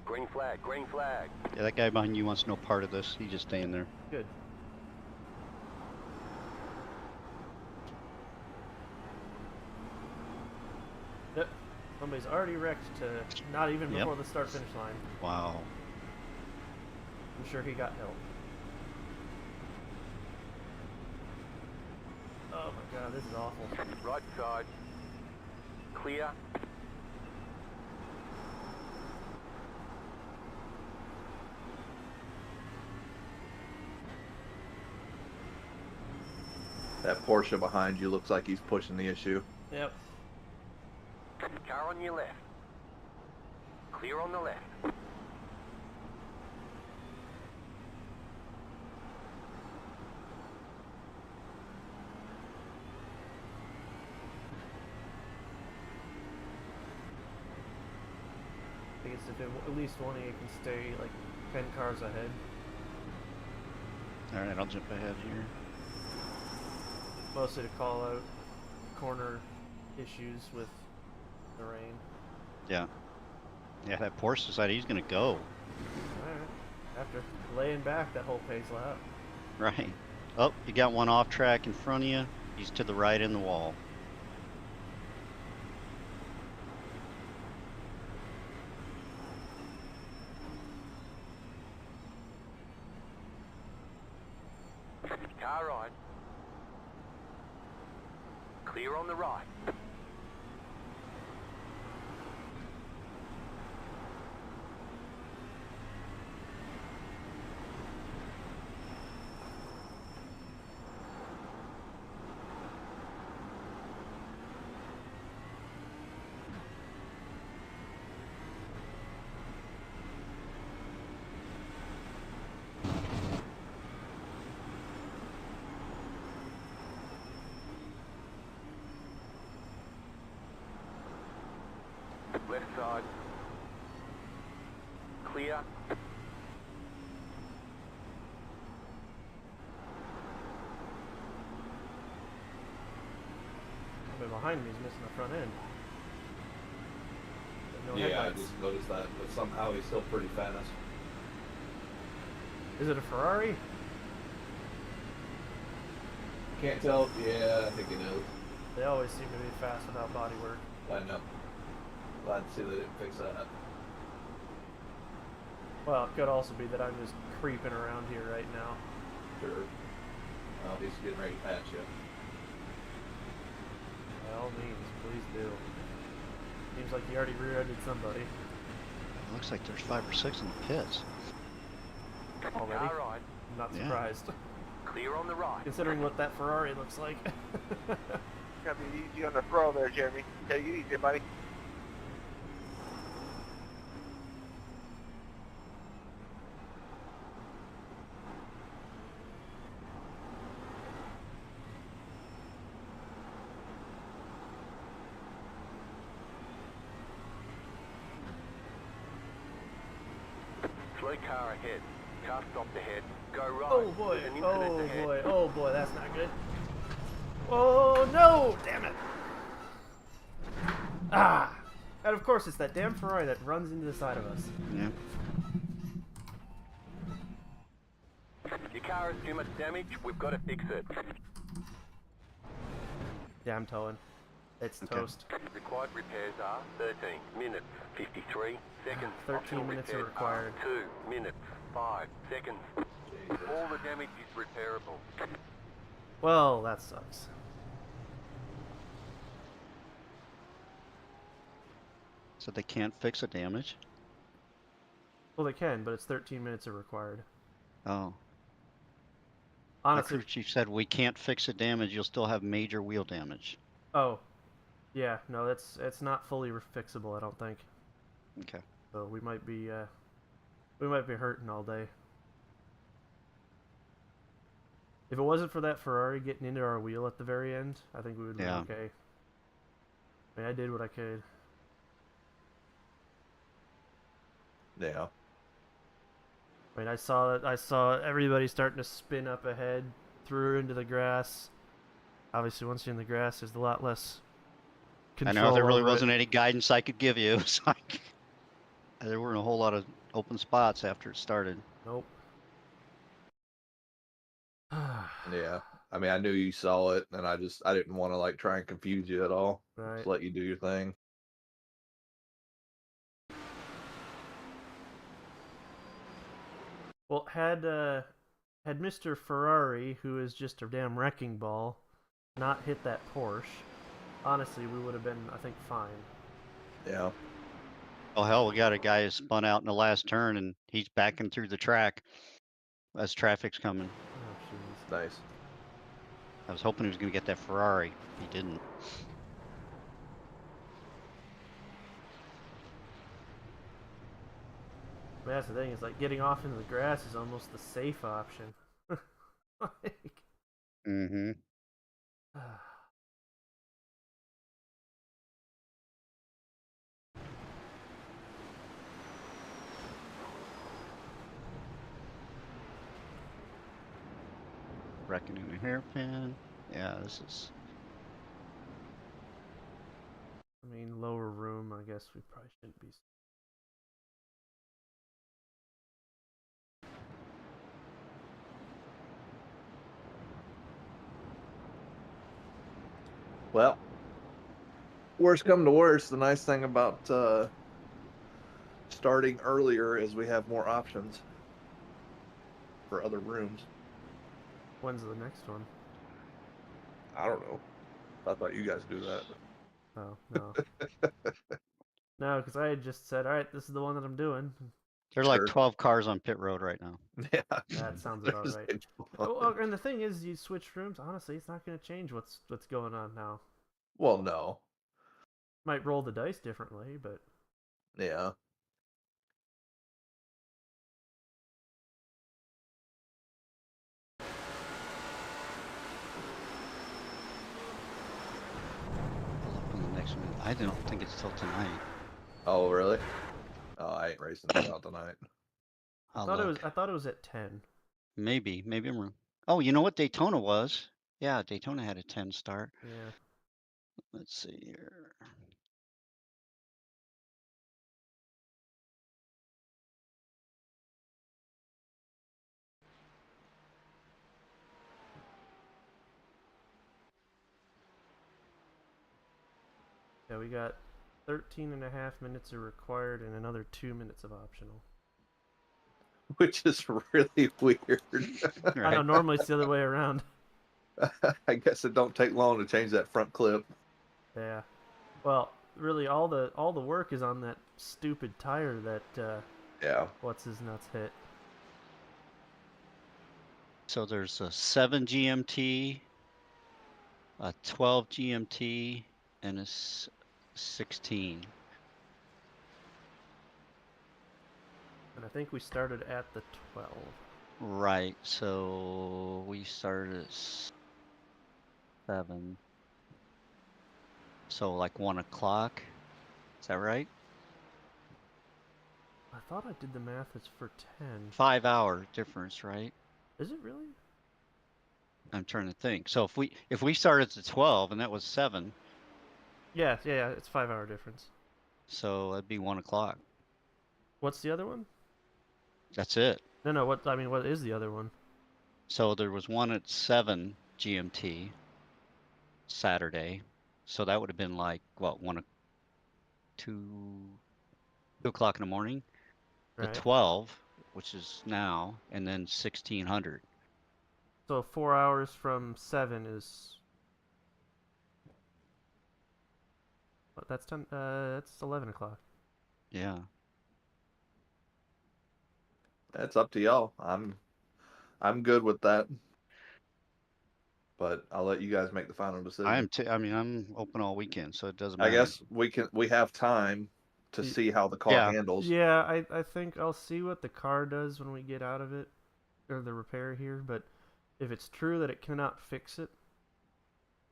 Green flag, green flag. Yeah, that guy behind you wants no part of this. He's just staying there. Good. Yep. Somebody's already wrecked to not even Yep. before the start-finish line. Wow. I'm sure he got help. Oh my god, this is awful. Right side. Clear. That Porsche behind you looks like he's pushing the issue. Yep. Car on your left. Clear on the left. I guess if at least one of you can stay like 10 cars ahead. Alright, I'll jump ahead here. Mostly to call out corner issues with the rain. Yeah. Yeah, that Porsche decided he's going to go. Alright. After laying back that whole pace lap. Right. Oh, you got one off track in front of you. He's to the right in the wall. Car right. Clear on the right. Left side. Clear. But behind me is missing the front end. But no Yeah, I headlights. just noticed that, but somehow he's still pretty fast. Is it a Ferrari? Can't tell. Yeah, I think he knows. They always seem to be fast without bodywork. I know. Glad to see they didn't fix that. Well, it could also be that I'm just creeping around here right now. Sure. He's getting ready to patch you. By all means, please do. Seems like you already rear-ended somebody Looks like there's 5 or 6 in the pits. already. Car right. I'm not Yeah. surprised. Clear on the right. Considering what that Ferrari looks like. Gotta be easy on the throw there, Jeremy. Take it easy, buddy. Slow car ahead. Car stopped ahead. Go right. Oh boy, There's an incident oh ahead. boy, oh boy, that's not good. Oh no, damn it. Ah! And of course it's that damn Ferrari that runs into the side of us. Yeah. Your car has too much damage. We've got to fix it. Yeah, I'm towing. It's Okay. toast. Required repairs are 13 minutes 53 seconds. 13 Optional minutes are repairs required. 2 minutes 5 seconds. All the damage is repairable. Well, that sucks. So they can't fix the damage? Well, they can, but it's 13 minutes are required. Oh. My Honestly, crew chief said we can't fix the damage, you'll still have major wheel damage. oh, yeah, no, it's not fully fixable, I don't think. Okay. So we might be hurting all day. If it wasn't for that Ferrari getting into our wheel at the very end, I think we would be Yeah. okay. I mean, I did what I could. Yeah. I mean, I saw everybody starting to spin up ahead, threw her into the grass. Obviously, once you're in the grass, there's a lot less I control know there really over it. wasn't any guidance I could give you. So there weren't a whole lot of open spots after it started. Nope. Yeah. I mean, I knew you saw it, and I didn't want to like try and confuse you at all. Right. Just let you do your thing. Well, had Mr. Ferrari, who is just a damn wrecking ball, not hit that Porsche, honestly, we would have been, I think, fine. Yeah. Oh hell, we got a guy who spun out in the last turn and he's backing through the track as traffic's coming. Oh, jeez. Nice. I was hoping he was going to get that Ferrari. He didn't. I mean, that's the thing, is like getting off into the grass is almost the safe option. Like, Mm-hmm. Wrecking in a hairpin. Yeah, this is... I mean, lower room, I guess we probably shouldn't be Well, worst come to worst, the nice thing about starting earlier is we have more options for other rooms. When's the next one? I don't know. I thought you guys do that. Oh, no. No, because I had just said, all right, this is the one that I'm doing. There are like Sure. 12 cars on pit road right now. Yeah. That sounds about There's right. a ton. Well, and the thing is, you switch rooms. Honestly, it's not going to change what's going on now. Well, no. Might roll the dice differently, but Yeah. I'll look on the next one. I don't think it's till tonight. Oh, really? Oh, I ain't racing until tonight. I I'll thought look. I thought it was at 10. Maybe I'm wrong. Oh, you know what Daytona was? Yeah, Daytona had a 10 start. Yeah. Let's see here. Yeah, we got 13 and a half minutes are required and another 2 minutes of optional. Which is really weird. I know, Right. normally it's the other way around. I guess it don't take long to change that front clip. Yeah. Well, really, all the work is on that stupid tire that Yeah. what's his nuts hit. So there's a 7 GMT, a 12 GMT, and a 16. And I think we started at the 12. Right. So we started at 7. So like 1 o'clock. Is that right? I thought I did the math. It's for 10. 5-hour difference, right? Is it really? I'm trying to think. So if we started at 12 and that was 7, Yeah, yeah, it's 5-hour difference. so that'd be 1 o'clock. What's the other one? That's it. No, what I mean, what is the other one? So there was one at 7 GMT Saturday. So that would have been like what 2 o'clock in the morning. The Right. 12, which is now, and then 1600. So 4 hours from 7 is what? That's 10. That's 11 o'clock. Yeah. That's up to y'all. I'm good with that. But I'll let you guys make the final decision. I mean, I'm open all weekend, so it doesn't I matter. guess we have time to Y- see how the car Yeah. handles. Yeah, I think I'll see what the car does when we get out of it, or the repair here. But if it's true that it cannot fix it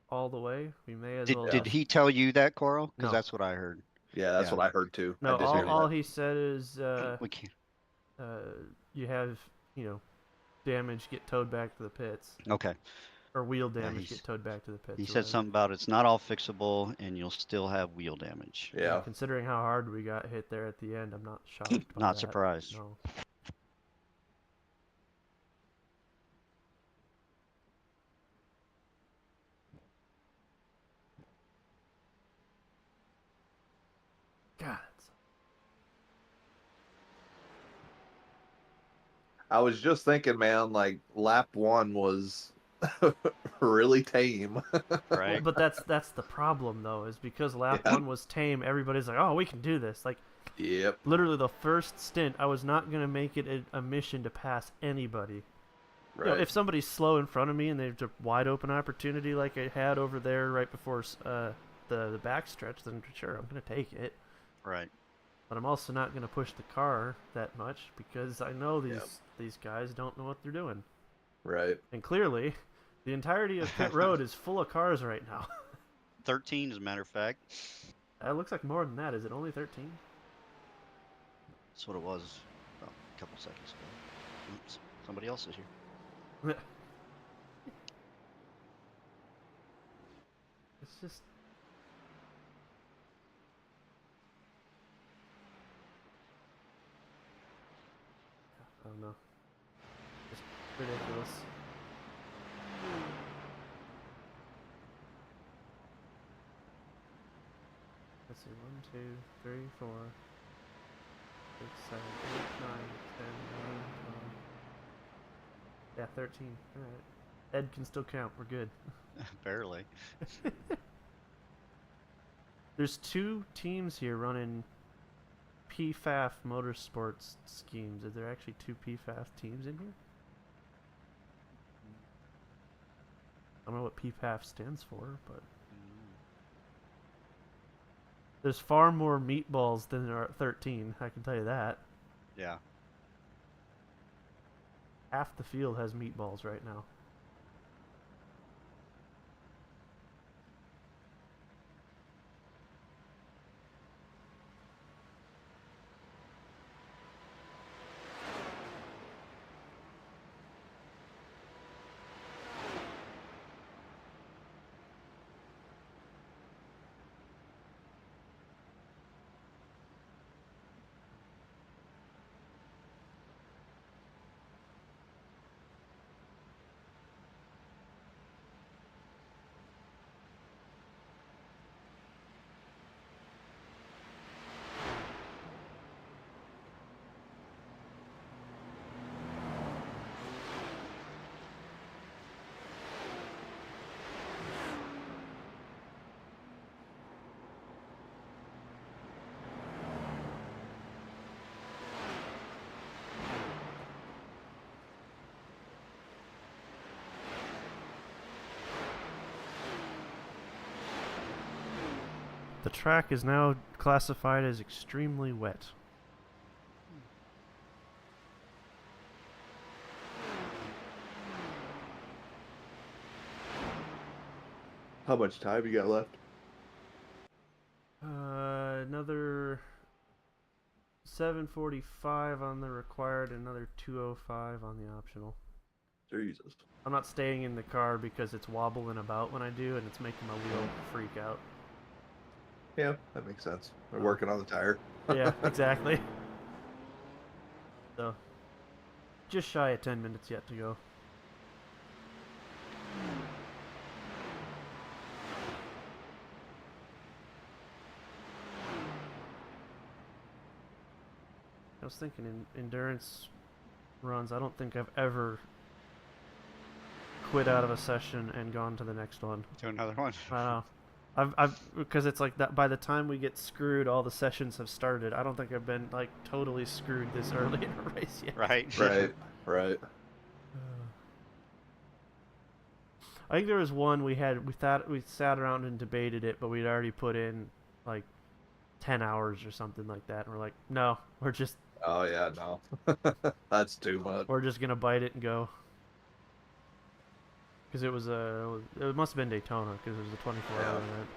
all the way, we may as well. Did Just... he tell you that, Coral? Because No, that's what I heard. Yeah, that's Yeah. what I heard too. I no. did hear All that. he said is We can't. you have damage, get towed back to the pits, Okay. or wheel Yeah, damage, get towed back to the pits. he or said whatever. something about it's not all fixable and you'll still have wheel damage. Yeah. Considering how hard we got hit there at the end, I'm not shocked by Not that. surprised. No. God. I was just thinking, man, like lap 1 was really tame. Right. But that's the problem though, is because lap Yeah. 1 was tame. Everybody's like, "Oh, we can do this!" Like, Yep. literally the first stint, I was not gonna make it a mission to pass anybody. Right. If somebody's slow in front of me and there's a wide open opportunity like I had over there right before the backstretch, then sure, I'm gonna take it. Right. But I'm also not gonna push the car that much because I know Yep. these guys don't know what they're doing. Right. And clearly, the entirety of pit road is full of cars right now. 13, as a matter of fact. It looks like more than that. Is it only 13? That's what it was about a couple seconds ago. Oops. Somebody else is here. It's just... I don't know. Just ridiculous. let's see, 1, 2, 3, 4, 6, 7, 8, 9, 10, 11, 12. Yeah, 13. Alright. Ed can still count. We're good. Barely. There's 2 teams here running PFAF motorsports schemes. Is there actually 2 PFAF teams in here? I don't know what PFAF stands for, but there's far more meatballs than there are at 13, I can tell you that. Yeah. Half the field has meatballs right now. The track is now classified as extremely wet. How much time you got left? Another 7:45 on the required, another 2:05 on the optional. Jesus. I'm not staying in the car because it's wobbling about when I do, and it's making my wheel freak out. Yeah, that makes sense. They're working on the tire. Yeah, exactly. So, just shy of 10 minutes yet to go. I was thinking in endurance runs, I don't think I've ever quit out of a session and gone to the next one. Do another one. I know. Because it's like that. By the time we get screwed, all the sessions have started. I don't think I've been like totally screwed this early in a race yet. Right. Right. I think there was one we thought we sat around and debated it, but we'd already put in like 10 hours or something like that, and we're like, no, Oh yeah, no. That's too much. we're just gonna bite it and go. Because it must have been Daytona because it was a 24-hour event.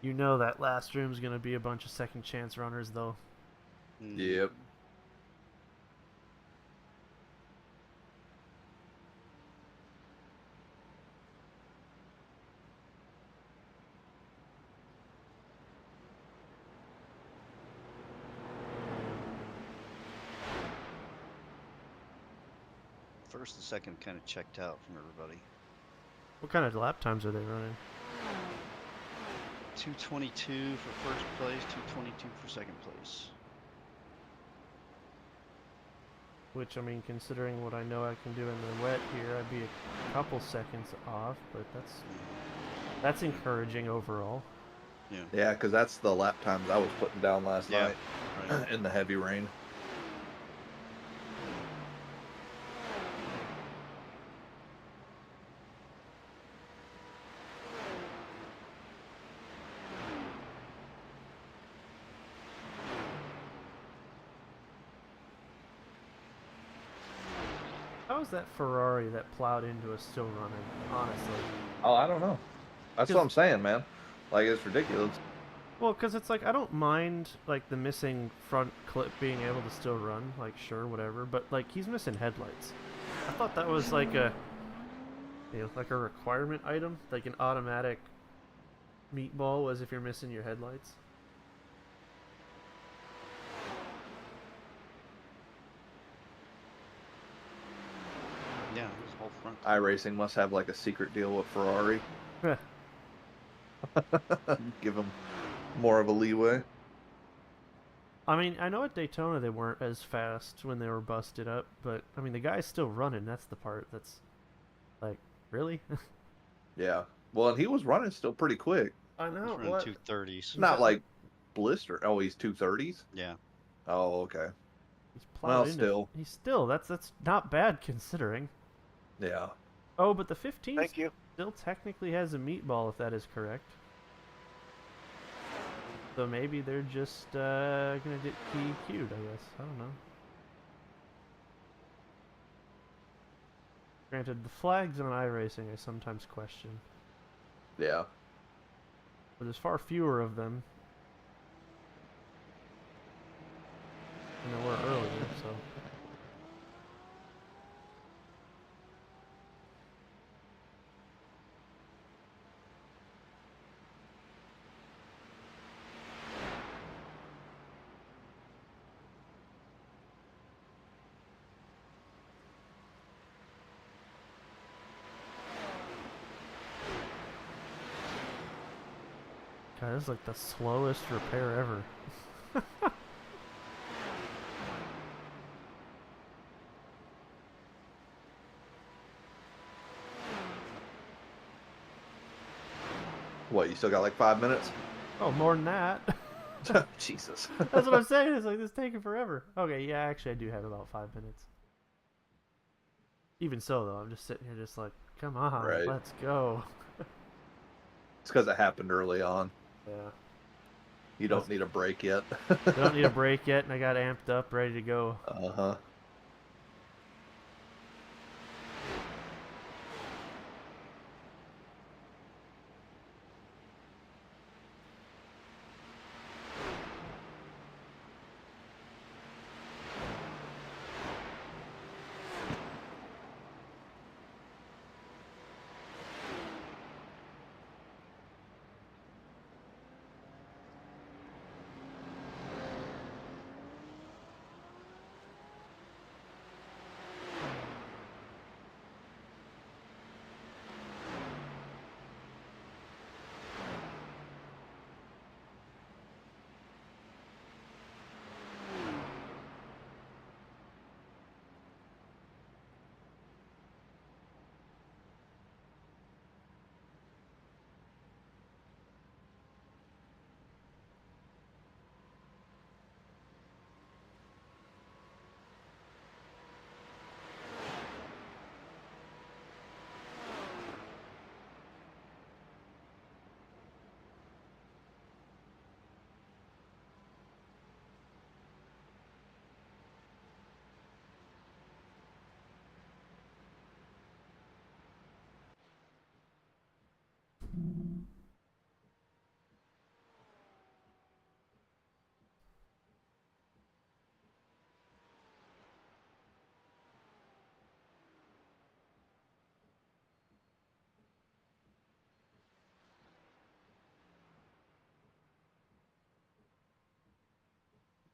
You know that last room's gonna be a bunch of second chance runners though. Yep. First and second kind of checked out from everybody. What kind of lap times are they running? 2:22 for first place, 2:22 for second place. Which, I mean, considering what I know I can do in the wet here, I'd be a couple seconds off, but that's encouraging overall. Yeah. Yeah, because that's the lap times I was putting down last night Right. in the heavy rain. How is that Ferrari that plowed into us still running, honestly? Oh, I don't know. That's what I'm saying, man. Like, it's ridiculous. Well, because it's like, I don't mind, like, the missing front clip being able to still run, like, sure, whatever, but, like, he's missing headlights. I thought that was, like, like a requirement item, like an automatic meatball was if you're missing your headlights. Yeah, there's a Whole front. iRacing must have like a secret deal with Ferrari. Heh. Give them more of a leeway. I mean, I know at Daytona they weren't as fast when they were busted up, but I mean the guy's still running. That's the part that's like, really? Yeah. Well, and he was running still pretty quick. I He's know. running What? 230s. Not like blister. Oh, he's 230s? Yeah. Oh, okay. He's plowed Well, into. still. He's still. That's not bad considering. Yeah. Oh, but the 15 Thank you. still technically has a meatball if that is correct. So maybe they're just gonna get DQ'd, I guess. I don't know. Granted, the flags on iRacing I sometimes question, Yeah. but there's far fewer of them than there were earlier, so. God, this is like the slowest repair ever. What, you still got like 5 minutes? Oh, more than that. Jesus. That's what I'm saying. It's like this is taking forever. Okay, yeah, actually, I do have about 5 minutes. Even so, though, I'm just sitting here, just like, come on, Right. let's go. It's because it happened early on. Yeah. You don't need a break yet. I don't need a break yet, and I got amped up, ready to go. Uh-huh.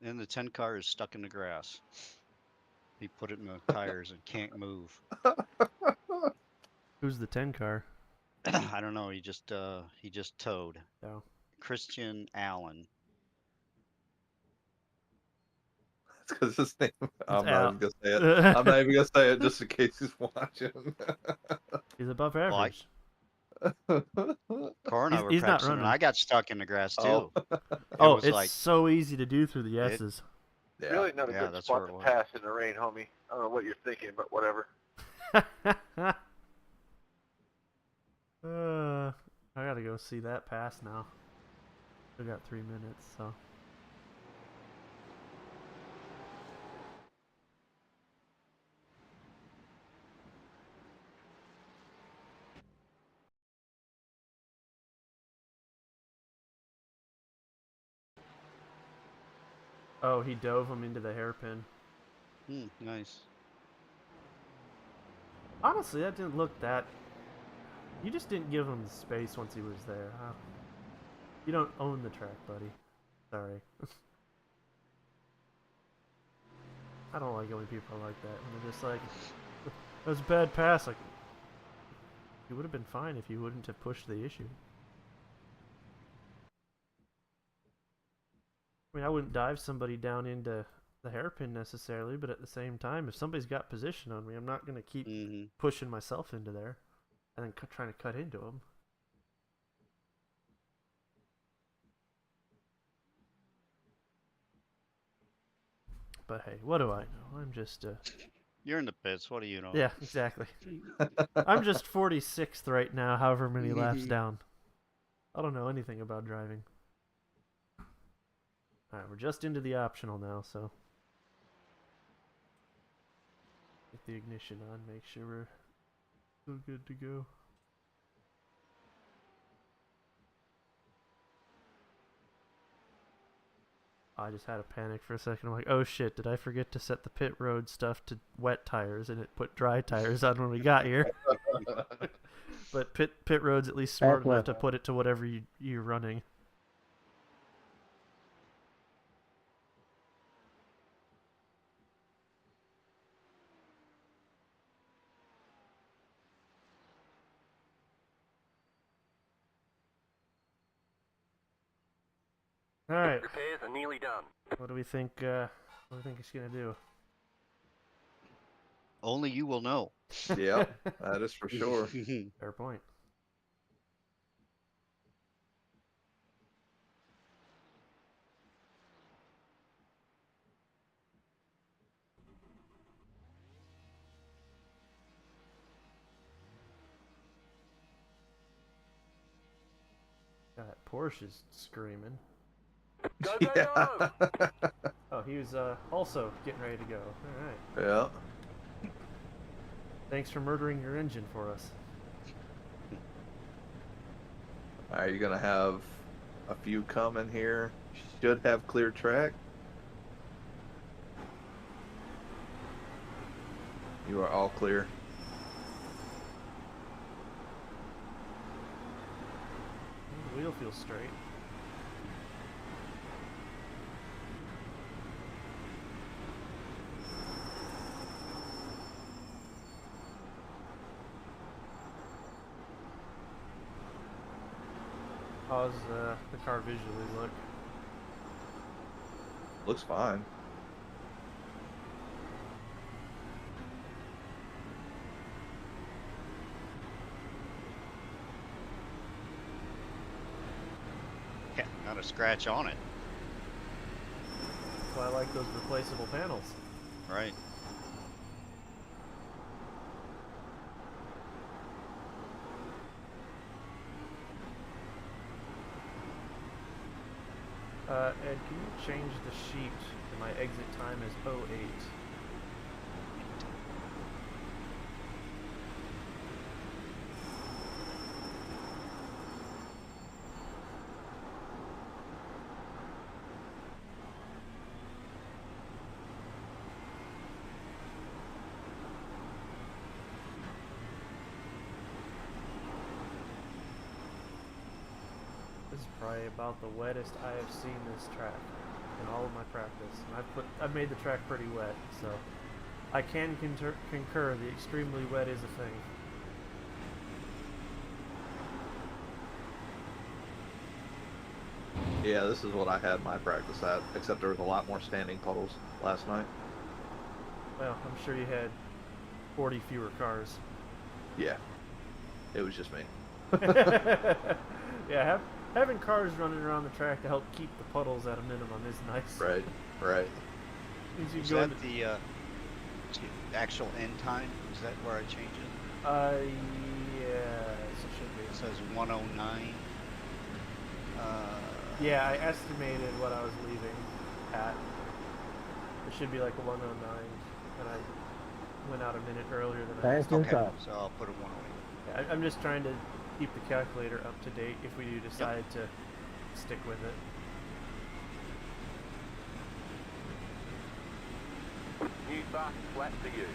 And the 10 car is stuck in the grass. He put it in the tires and can't move. Who's the 10 car? I don't know. He just towed. Oh. Christian Allen. It's because his name. It's I'm not even Al. gonna say it. I'm not even gonna say it just in case he's watching. He's above Well, average. Car and I were He's not practicing, and running. I got stuck in the grass Oh. too. Oh, was it's like so easy to do through the it- S's. Yeah. Really not a Yeah, good that's spot where to it was. pass in the rain, homie. I don't know what you're thinking, but whatever. I gotta go see that pass now. Still got 3 minutes, so. Oh, he dove him into the hairpin. Nice. Honestly, that didn't look that. You just didn't give him the space once he was there, huh? You don't own the track, buddy. Sorry. I don't like it when people are like that. When they're just like, That was a bad pass. Like, you would have been fine if you wouldn't have pushed the issue. I mean, I wouldn't dive somebody down into the hairpin necessarily, but at the same time, if somebody's got position on me, I'm not going to keep pushing myself into there and then trying to cut into them. But hey, what do I know? I'm just You're in the pits. What do you know? yeah, exactly. I'm just 46th right now, however many laps down. I don't know anything about driving. Alright, we're just into the optional now, so get the ignition on, make sure we're still good to go. I just had a panic for a second. I'm like, oh shit, did I forget to set the pit road stuff to wet tires and it put dry tires on when we got here? But pit road's at least smart enough to put it to whatever you're running. All right. Repairs are nearly done. What do we think? What do we think it's gonna do? Only you will know. Yeah, that is for sure. Fair point. That Porsche's screaming. Go, go, go! Oh, he was also getting ready to go. All right. Yeah. Thanks for murdering your engine for us. Are you gonna have a few coming here? Should have clear track. You are all clear. The wheel feels straight. How's the car visually look? Looks fine. Yeah, not a scratch on it. That's why I like those replaceable panels. Right. Ed, can you change the sheet to my exit time as 08? This is probably about the wettest I have seen this track in all of my practice. And I've made the track pretty wet, so I can concur the extremely wet is a thing. Yeah, this is what I had my practice at, except there was a lot more standing puddles last night. Well, I'm sure you had 40 fewer cars. Yeah, it was just me. Yeah, having cars running around the track to help keep the puddles at a minimum is nice. Right, right. Means you Is go that into, the actual end time? Is that where I change it? yes, it should be. It says 109. Yeah, I estimated what I was leaving at. It should be like a 109, and I went out a minute earlier than I. Okay, so I'll put a 108. Yeah, I'm just trying to keep the calculator up to date if we do decide to stick with it. New fast flat for you.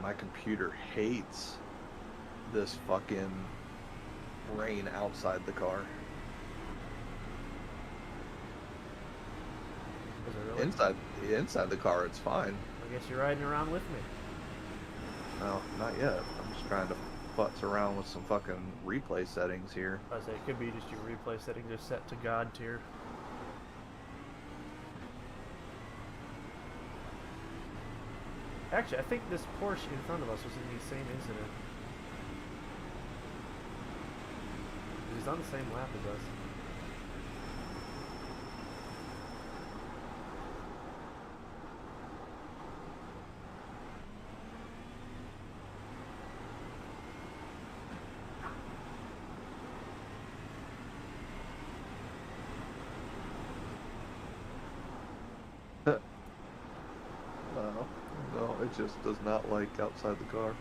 my computer hates this fucking rain outside the car. Is it really? Inside the car, it's fine. I guess you're riding around with me. No, not yet. I'm just trying to futz around with some fucking replay settings here. I say it could be just your replay settings are set to God tier. Actually, I think this Porsche in front of us was in the same incident. He's on the same lap as us. No, it just does not like outside the car.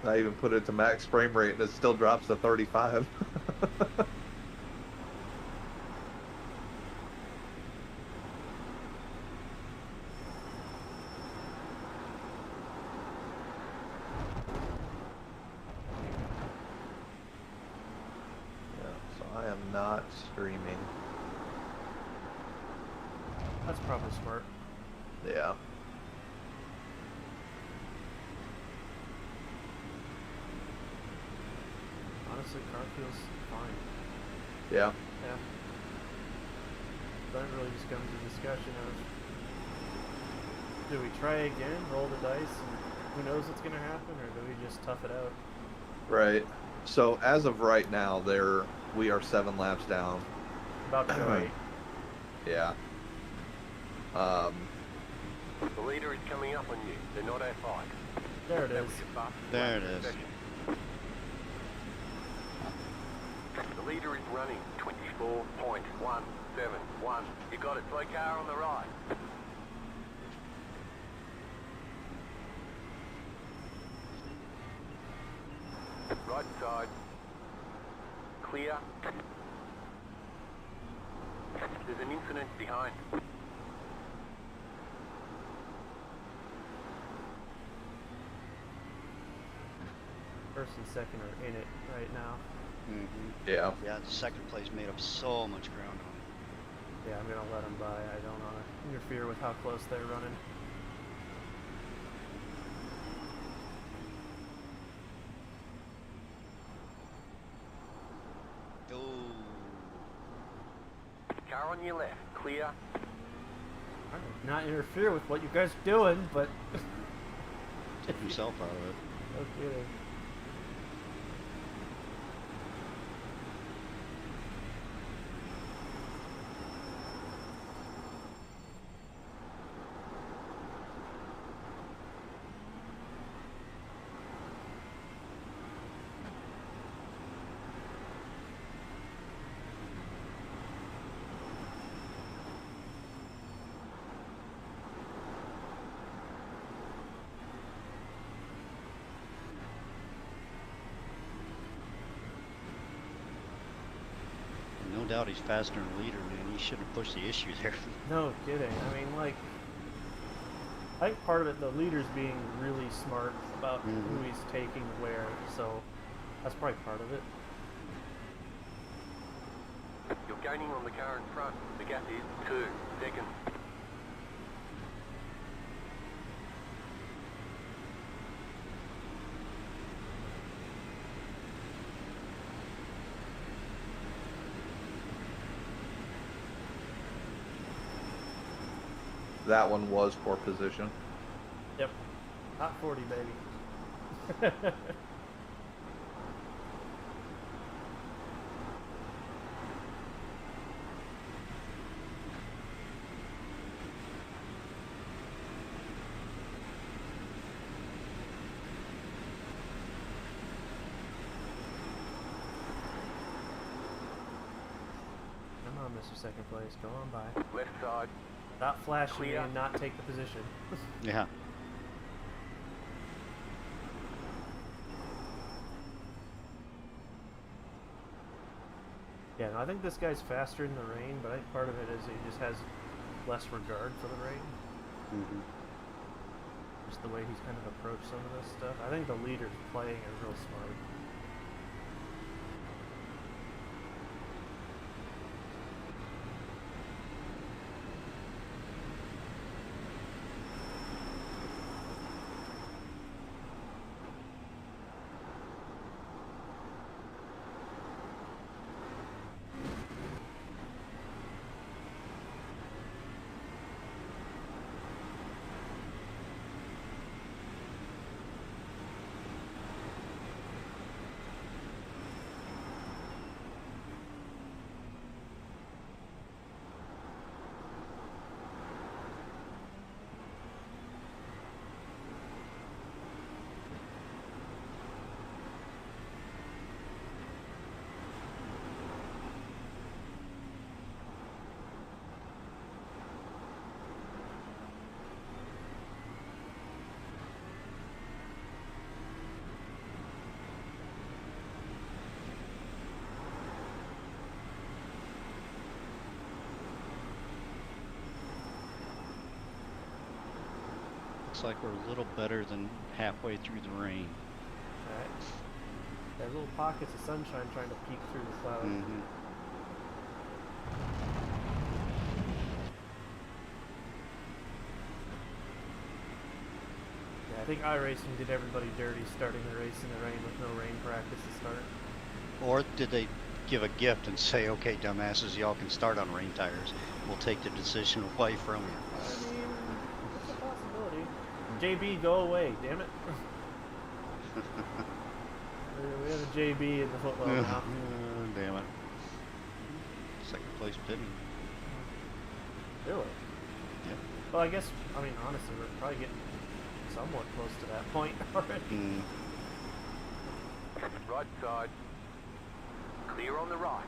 Alright. I even put it to max frame rate and it still drops to 35. So I am not streaming. That's probably smart. Yeah. Honestly, car feels fine. Yeah. Yeah. Then it really just comes to discussion of, do we try again, roll the dice, and who knows what's going to happen, or do we just tough it out? Right. So as of right now, we are 7 laps down. About to go 8. Yeah. The leader is coming up on you. They're not our fight. There it That is. was your fastest There lap it of the is. session. The leader is running 24.171. You got it. Slow car on the right. Right side. Clear. There's an incident behind. First and second are in it right now. Yeah. Yeah, the second place made up so much ground on Yeah, I'm going to let them by. I don't want to interfere with how close they're running. it. Oh, Car on your left. Clear. I would not interfere with what you guys are doing, but... took himself out of it. No kidding. No doubt he's faster than the leader, man. He shouldn't have pushed the issue there. No kidding. I mean, like, I think part of it, the leader's being really smart about who he's taking where, so that's probably part of it. You're gaining on the car in front. The gap is 2 seconds. That one was poor position. Yep. Hot 40, baby. Come on, Mr. Second Place. Go on by. Left side. Not flash me Clear. and not take the position. Yeah. Yeah, no, I think this guy's faster in the rain, but I think part of it is he just has less regard for the rain. just the way he's kind of approached some of this stuff. I think the leaders playing it real smart. Looks like we're a little better than halfway through the rain. Alright. There's little pockets of sunshine trying to peek through the clouds. Mm-hmm. Yeah, I think iRacing did everybody dirty starting the race in the rain with no rain practice to start. Or did they give a gift and say, okay, dumbasses, y'all can start on rain tires. We'll take the decision away from you. I mean, it's a possibility. JB, go away, damn it. We have a JB in the football now. Damn it. Second place pitting. Really? Yep. Well, I guess, I mean, honestly, we're probably getting somewhat close to that point already. Mm. Right side. Clear on the right.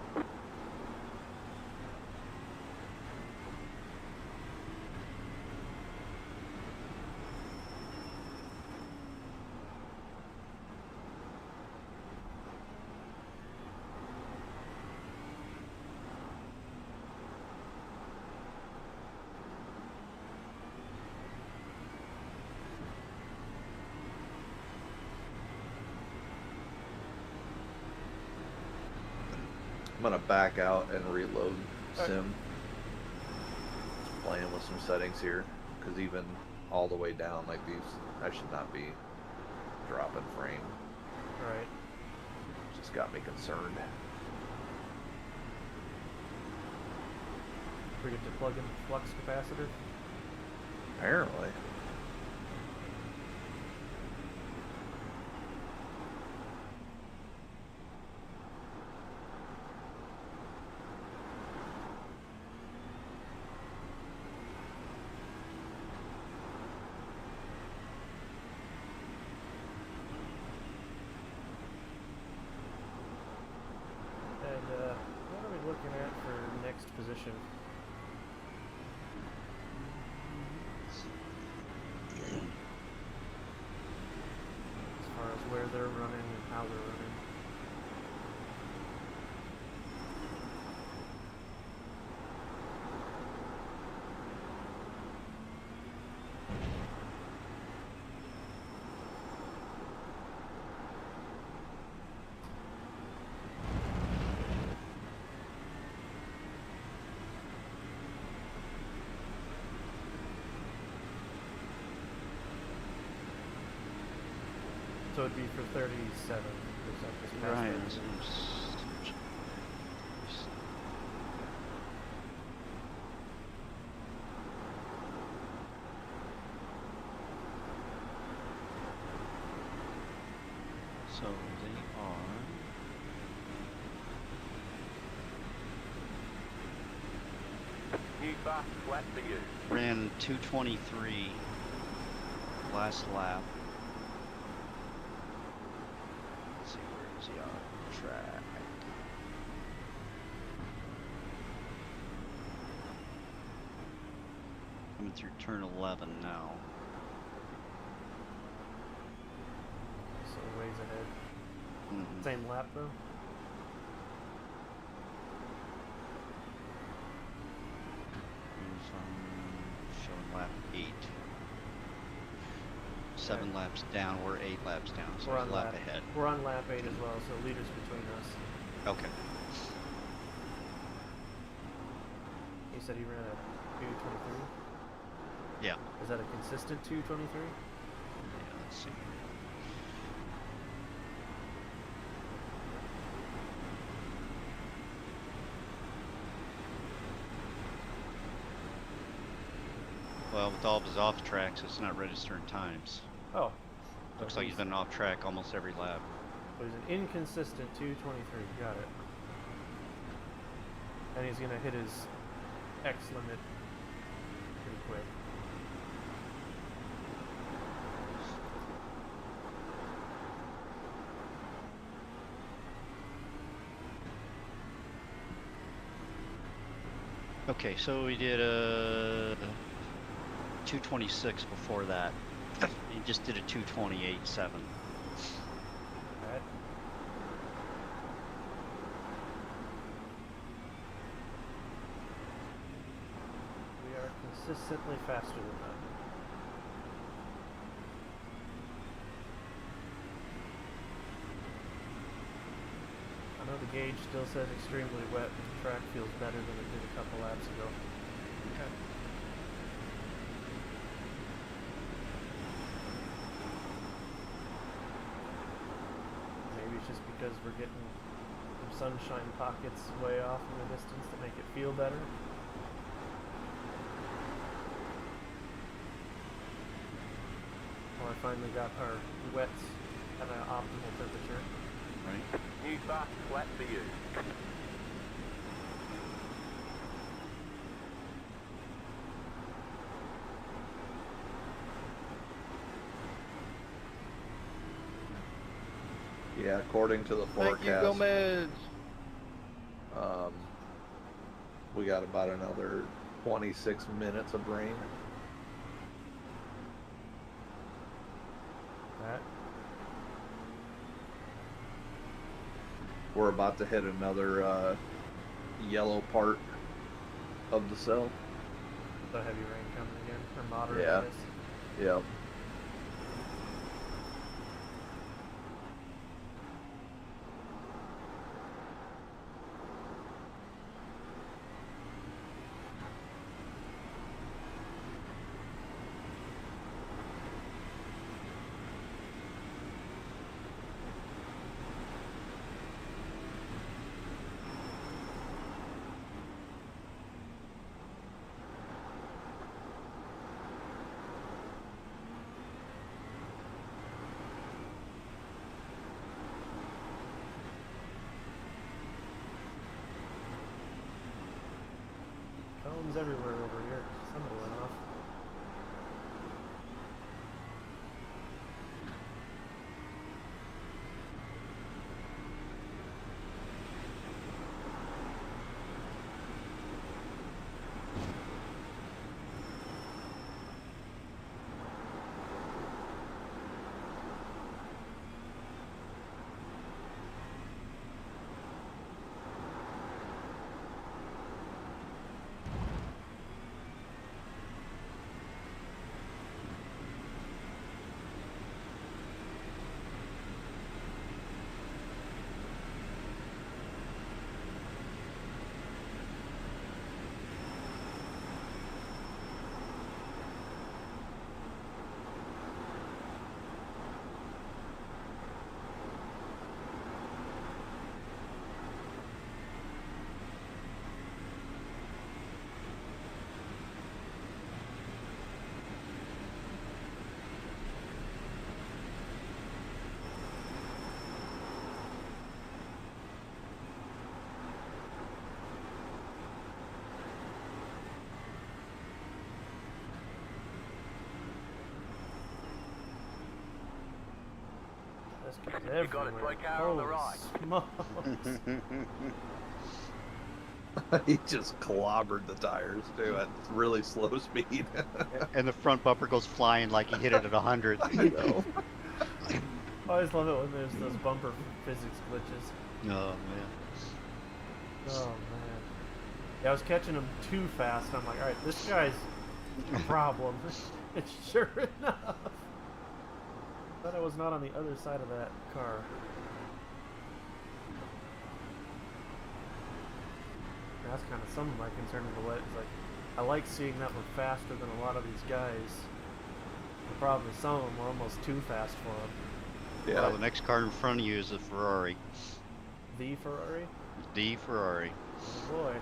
I'm gonna back out and reload Alright. Sim. Just playing with some settings here, because even all the way down like these, I should not be dropping frame. Right. Just got me concerned. Forget to plug in the flux capacitor. Apparently. And what are we looking at for next position? As far as where they're running and how they're running. So it'd be for 37. Is that just past Right. 37? So they are. New bus flat for you. Ran 223 last lap. Let's see, where is he on track? Coming through turn 11 now. So ways ahead. Mhm. Same lap though? He's on showing lap 8. 7 laps down. We're 8 laps down, so We're we're on a lap lap. ahead. We're on lap 8 as well, so leaders between us. Okay. He said he ran a 2:23. Yeah. Is that a consistent 2:23? Yeah, let's see. Well, with all of his off tracks, it's not registering times. Oh. Looks like he's been off track almost every lap. So he's an inconsistent 2:23. Got it. And he's gonna hit his X limit pretty quick. Okay, so we did a 2:26 before that. He just did a 2:28.7. Alright. We are consistently faster than that. I know the gauge still says extremely wet, but the track feels better than it did a couple laps ago. Okay. Maybe it's just because we're getting some sunshine pockets way off in the distance to make it feel better. Or I finally got our wets at an optimal temperature. Right. New fast flat for you. Yeah, according to the Thank you, forecast, Gomez. we got about another 26 minutes of rain. That We're about to hit another yellow part of the cell. the heavy rain coming again, or moderate. Yeah. I guess. Yep. Cones everywhere over here. Somebody went off. This guy's You got a everywhere. toy car on the Holy right. smokes. He just clobbered the tires too at really slow speed. And the front bumper goes flying like he hit it at 100. I know. I always love it when there's those bumper physics glitches. Oh, man. Oh man. Yeah, I was catching him too fast. I'm like, alright, this guy's a problem. It's sure enough. Thought I was not on the other side of that car. That's kind of some of my concern with the wet. Is like, I like seeing that we're faster than a lot of these guys. The problem is some of them are almost too fast for them. Yeah. Well, the next car in front of you is a Ferrari. The Ferrari? The Ferrari. Oh boy.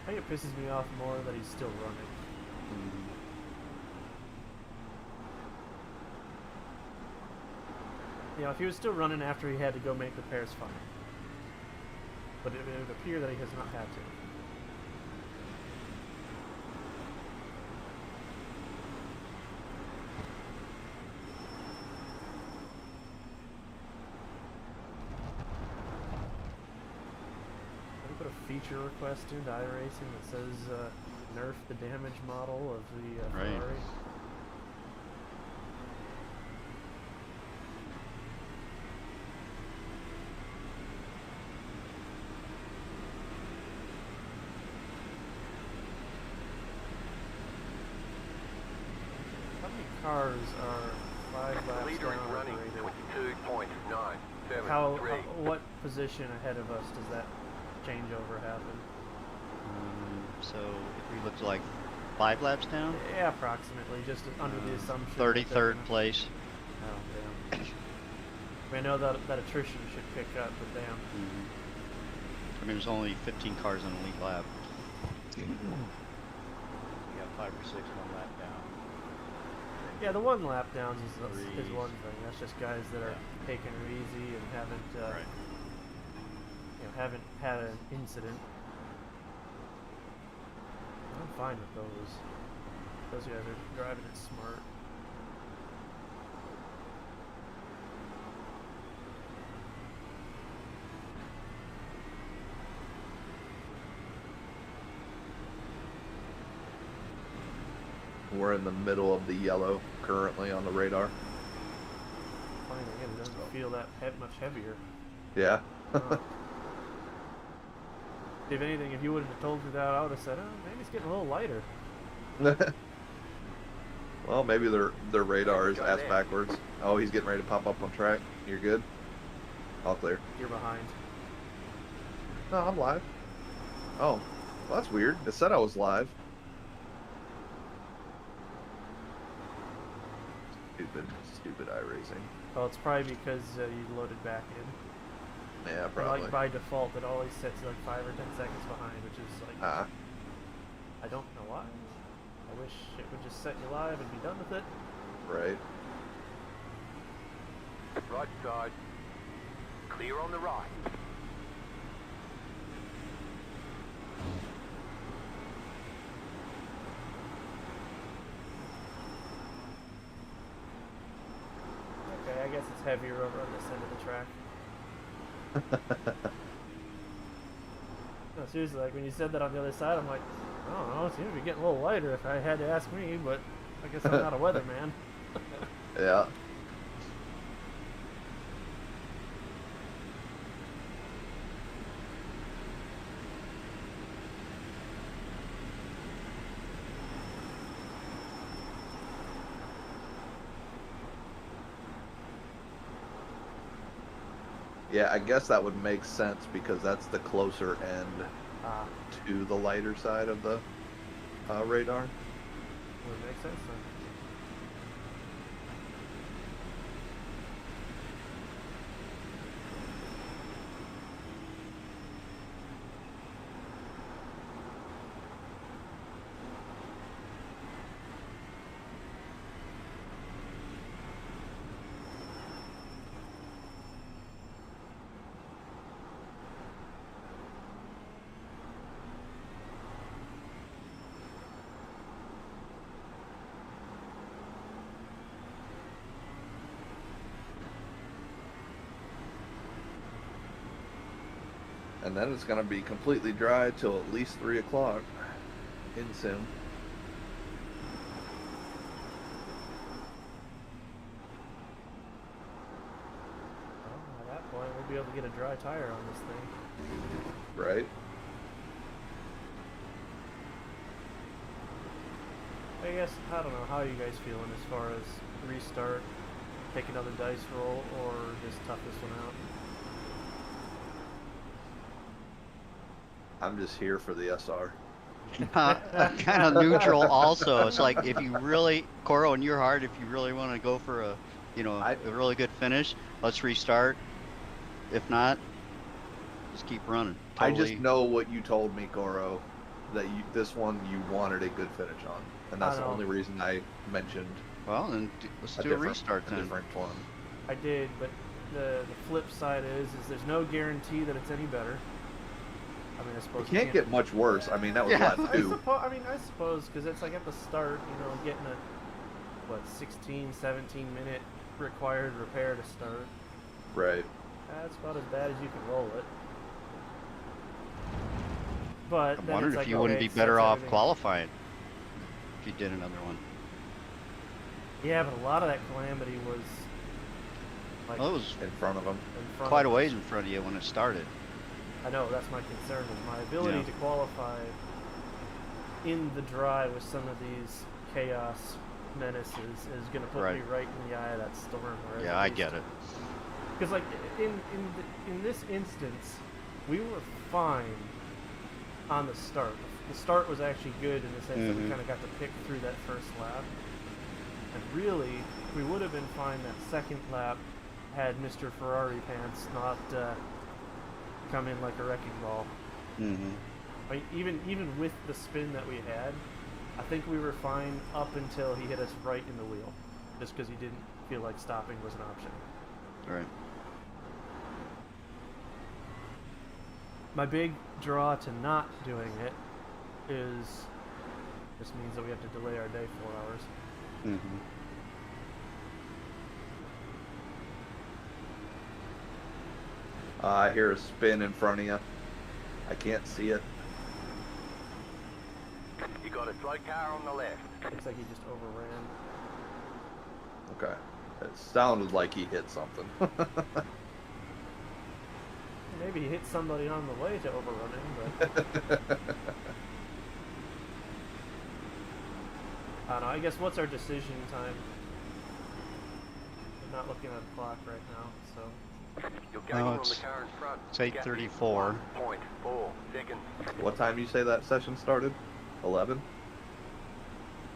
I think it pisses me off more that he's still running. Mm. You know, if he was still running after he had to go make repairs, fine. But it would appear that he has not had to. Put a feature request into iRacing that says nerf the damage model of the Right. Ferrari. How many cars are 5 laps Leader is down running operated? 22.973. What position ahead of us does that changeover happen? So if we look like 5 laps down, Yeah, approximately, just under the assumption. that 33rd they're gonna- place. Oh, damn. I mean, I know that attrition should pick up, but damn. I mean, there's only 15 cars on a lead lap. You got 5 or 6 1 lap down. Yeah, the 1 lap downs is Threes. one thing. That's just guys that are taking it easy and haven't Right. haven't had an incident. I'm fine with those. Those guys are driving it smart. We're in the middle of the yellow currently on the radar. Fine, again, it doesn't feel that much heavier. Yeah. If anything, if you would have told me that, I would have said, oh, maybe it's getting a little lighter. Well, maybe their radar is ass backwards. Oh, he's getting ready to pop up on track. You're good? All clear. You're behind. No, I'm live. Oh, well, that's weird. It said I was live. Stupid iRacing. Well, it's probably because you loaded back in. Yeah, And, probably. like, by default, it always sets you like 5 or 10 seconds behind, which is like, I don't know why. I wish it would just set you live and be done with it. Right. Right side. Clear on the right. Okay, I guess it's heavier over on this end of the track. No, seriously, like when you said that on the other side, I'm like, I don't know, it seems to be getting a little lighter if I had to ask me, but I guess I'm not a weatherman. Yeah. Yeah, I guess that would make sense because that's the closer end to the lighter side of the radar. Would make sense then. And then it's going to be completely dry till at least 3 o'clock in sim. Well, at that point, we'll be able to get a dry tire on this thing. Right? I guess I don't know how you guys feeling as far as restart, take another dice roll, or just tough this one out. I'm just here for the SR. I'm kind of neutral also. It's like if you really, Coro, in your heart, if you really want to go for a, a really good finish, let's restart. If not, just keep running. I just know what you told me, Goro, that this one you wanted a good finish on, and that's the only reason I mentioned. Well, then let's do a restart then. A different one. I did, but the flip side is there's no guarantee that it's any better. I mean, I suppose it can't get much worse. I mean, that was lap 2. I suppose because it's like at the start, getting a 16, 17 minute required repair to start. Right. That's about as bad as you can roll it. But I'm wondering if you wouldn't be better off qualifying if you did another one. Yeah, but a lot of that calamity was like, well, it was in front of them. Quite a ways in front of you when it started. I know, that's my concern, is my ability to qualify in the dry with some of these chaos menaces is going to put me right in the eye of that storm. Yeah, I get it. Because like in this instance, we were fine on the start. The start was actually good in the sense that we kind of got to pick through that first lap. And really, we would have been fine that second lap had Mr. Ferrari Pants not come in like a wrecking ball. I mean, even with the spin that we had, I think we were fine up until he hit us right in the wheel, just because he didn't feel like stopping was an option. Right. My big draw to not doing it is this means that we have to delay our day 4 hours. I hear a spin in front of you. I can't see it. You got a slow car on the left. Looks like he just overran. Okay. It sounded like he hit something. Maybe he hit somebody on the way to overrunning, but I don't know. I guess what's our decision time? I'm not looking at the clock right now, so. You're gaining on the car in front. It's 8:34. 1.4 seconds. What time do you say that session started? 11?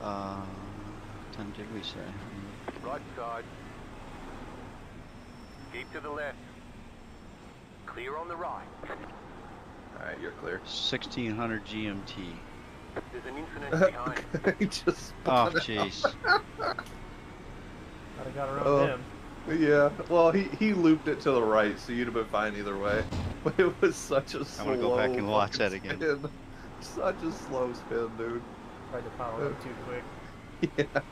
10 did we say? Right side. Keep to the left. Clear on the right. Alright, you're clear. 1600 GMT. There's an incident behind. He just oh, jeez. I'd have got around him. Yeah, well, he looped it to the right, so you'd have been fine either way. But it was such a slow. I'm gonna go back and watch that again. Spin. Such a slow spin, dude. Tried to power up too quick. Yeah.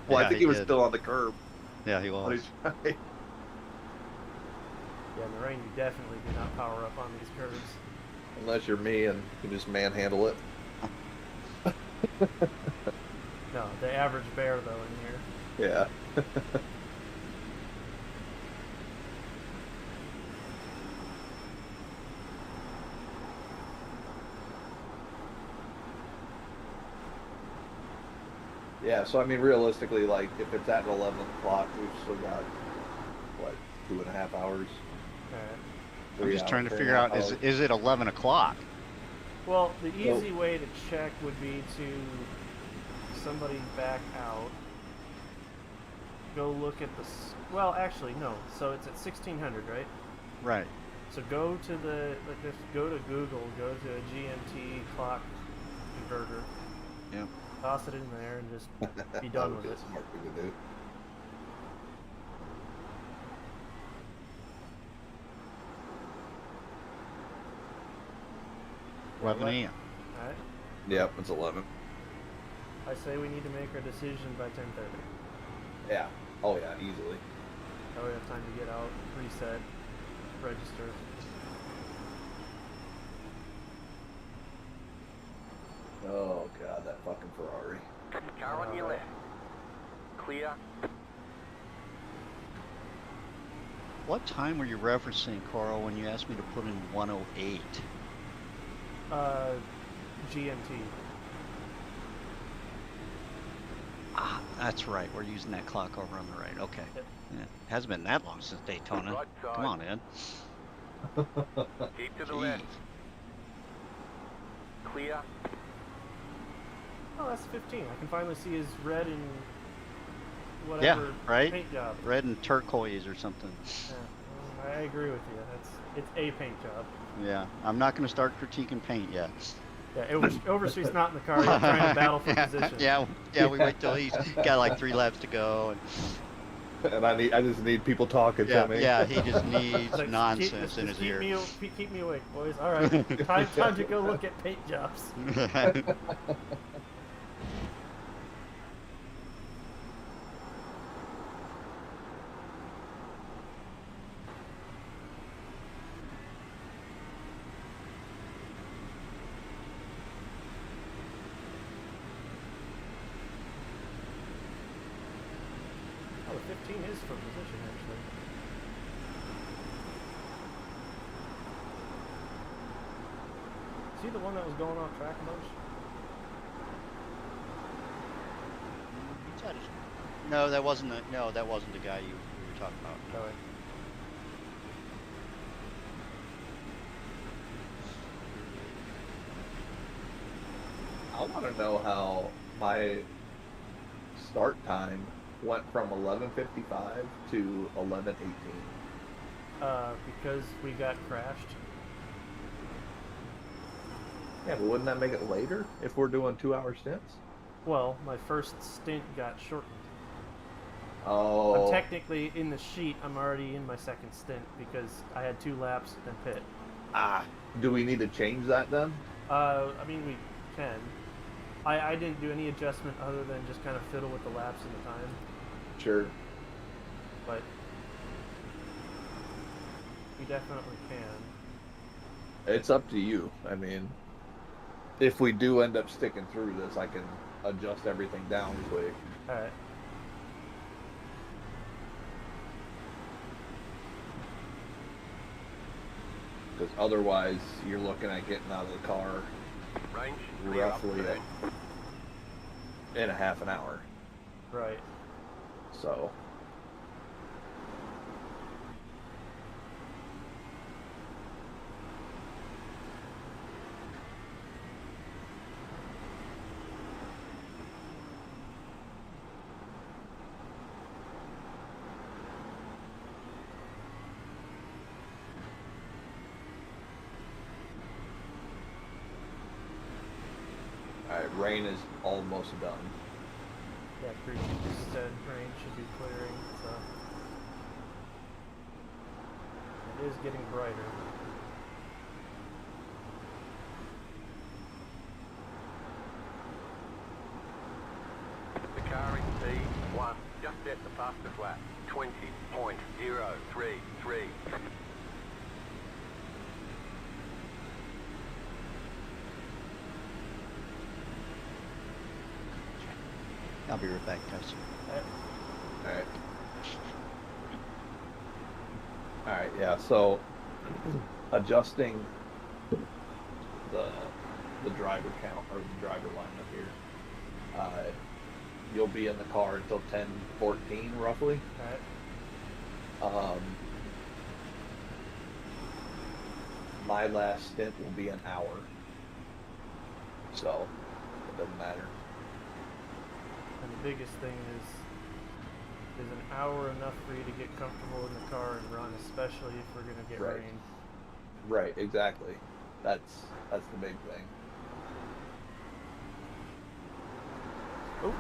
Well, yeah, I think he was still on the curb. Yeah, he was. Yeah, in the rain, you definitely do not power up on these curves. Unless you're me and you just manhandle it. No, the average bear, though, in here. Yeah. Yeah, so I mean, realistically, like, if it's at 11 o'clock, we've still got, what, 2.5 hours? I'm just trying to figure out, is it 11 o'clock? Well, the easy way to check would be to somebody back out, go look at the, well, actually, no, so it's at 1600, right? Right. So go to the, like, just go to Google, go to a GMT clock converter. Yeah. Toss it in there and just be done with it. Smart thing to do. $11 a.m. Alright. Yep, it's 11. I say we need to make our decision by 10:30. Yeah. Oh yeah, easily. That way we have time to get out, reset, register. Oh god, that fucking Ferrari. Car on your left. Clear. What time were you referencing, Carl, when you asked me to put in 108? GMT. That's right. We're using that clock over on the right. Okay. Yep. Yeah. Hasn't been that long since Daytona. Right side. Come on, Ed. Keep to the Jeez. left. Clear. Oh, that's 15. I can finally see his red and Yeah, whatever right? paint job. Red and turquoise or something. Yeah, I agree with you. It's a paint job. Yeah. I'm not going to start critiquing paint yet. Yeah, Overstreet's not in the car yet, trying to battle for position. Yeah, we wait till he's got like 3 laps to go. And I just need people talking to me. Yeah, he just needs Like, nonsense in his ear. Keep me awake, boys. All right, time to go look at paint jobs. Oh, the 15 is for position, actually. See the one that was going off track a bunch? No, that wasn't the guy you were talking about. Oh, wait. I want to know how my start time went from 11:55 to 11:18. Because we got crashed. Yeah, but wouldn't that make it later if we're doing 2-hour stints? Well, my first stint got shortened. Oh. I'm technically in the sheet. I'm already in my second stint because I had 2 laps and pit. Do we need to change that then? I mean, we can. I didn't do any adjustment other than just kind of fiddle with the laps and the time. Sure. But we definitely can. It's up to you. I mean, if we do end up sticking through this, I can adjust everything down quick. Alright. Because otherwise, you're looking at getting out of the car Range. roughly in a half an hour. Right. So. Alright, rain is almost done. Yeah, Creasy just said rain should be clearing, so it is getting brighter. The car in P1 just set the fastest lap. 20.033. I'll be right back, guys. Alright. Alright, yeah, so adjusting the driver count or the driver lineup here. You'll be in the car until 10:14 roughly. Alright. My last stint will be an hour. So it doesn't matter. And the biggest thing is an hour enough for you to get comfortable in the car and run, especially if we're gonna get Right. rain. Right, exactly. That's the big thing. Oh.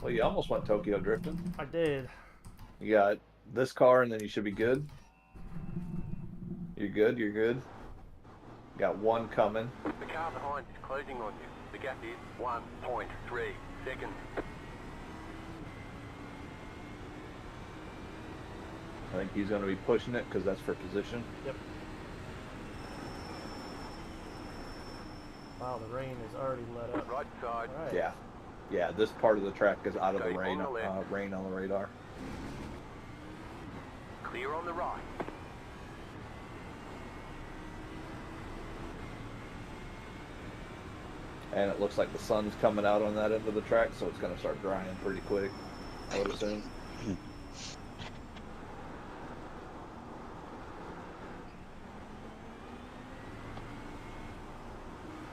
Well, you almost went Tokyo drifting. I did. You got this car, and then you should be good. You're good. You're good. Got one coming. The car behind is closing on you. The gap is 1.3 seconds. I think he's going to be pushing it because that's for position. Yep. Wow, the rain is already let up. Right side. All right. Yeah. Yeah, this part of the track is out of the Going rain, on the left. rain on the radar. Clear on the right. And it looks like the sun's coming out on that end of the track, so it's going to start drying pretty quick, I would assume.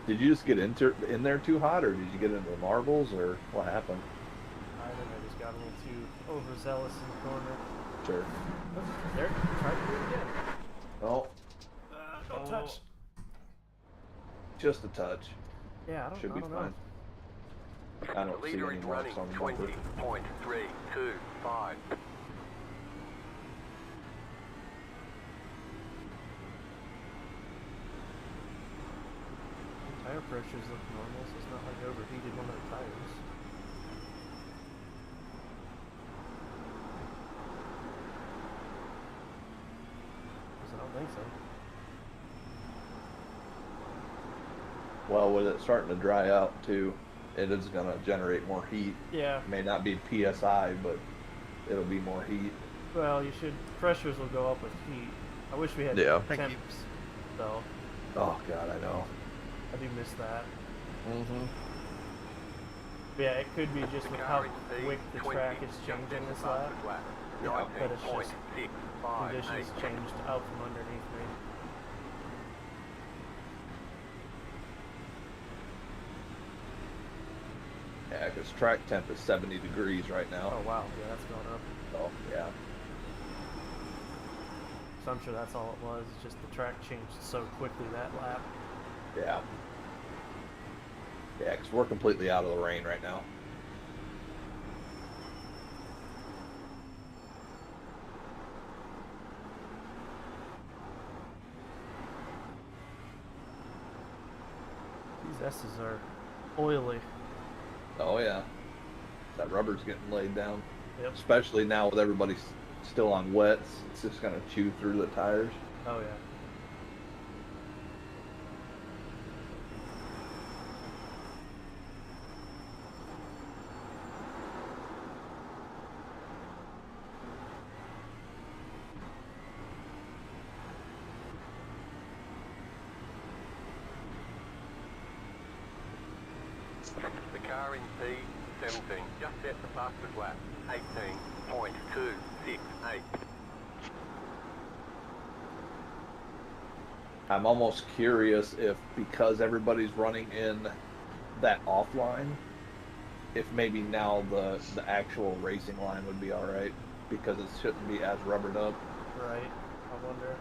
Did you just get in there too hot, or did you get into the marbles, or what happened? I think I just got a little too overzealous in the corner. Sure. Oh, there, try to do it again. Oh, Don't touch. just a touch. Yeah, I Should be don't fine. know. I don't The see leader any is marks running on the bumper. 20.325. Tire pressures look normal, so it's not like I overheated one of the tires. I don't think so. Well, with it starting to dry out too, it is going to generate more heat. Yeah. It may not be PSI, but it'll be more heat. Well, pressures will go up with heat. I wish we had Yeah. temps, though. Oh God, I know. I do miss that. Mm-hmm. Yeah, it could be just with how quick the track is changing this lap. Yeah. But it's just conditions changed out from underneath me. Yeah, because track temp is 70 degrees right now. Oh wow, yeah, that's going up. Oh, yeah. So I'm sure that's all it was. It's just the track changed so quickly that lap. Yeah. Yeah, because we're completely out of the rain right now. These S's are oily. Oh, yeah. That rubber's getting laid down. Yep. Especially now with everybody still on wets. It's just going to chew through the tires. Oh yeah. The car in P17 just set the fastest lap, 18.268. I'm almost curious if, because everybody's running in that offline, if maybe now the actual racing line would be all right, because it shouldn't be as rubbered up. Right. I wonder.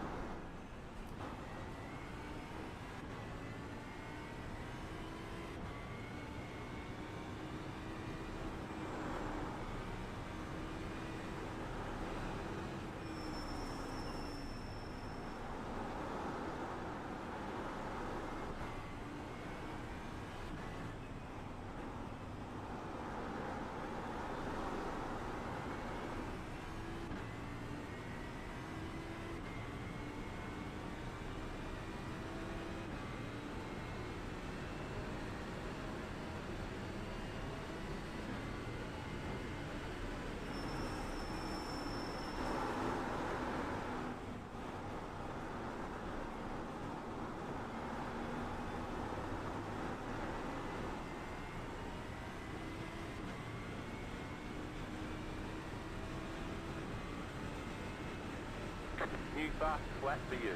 New fastest lap for you.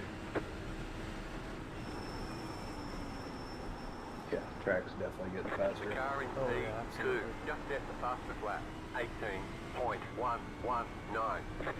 Yeah, track's definitely getting The faster. car in Oh, yeah, P2 absolutely. just set the fastest lap, 18.119.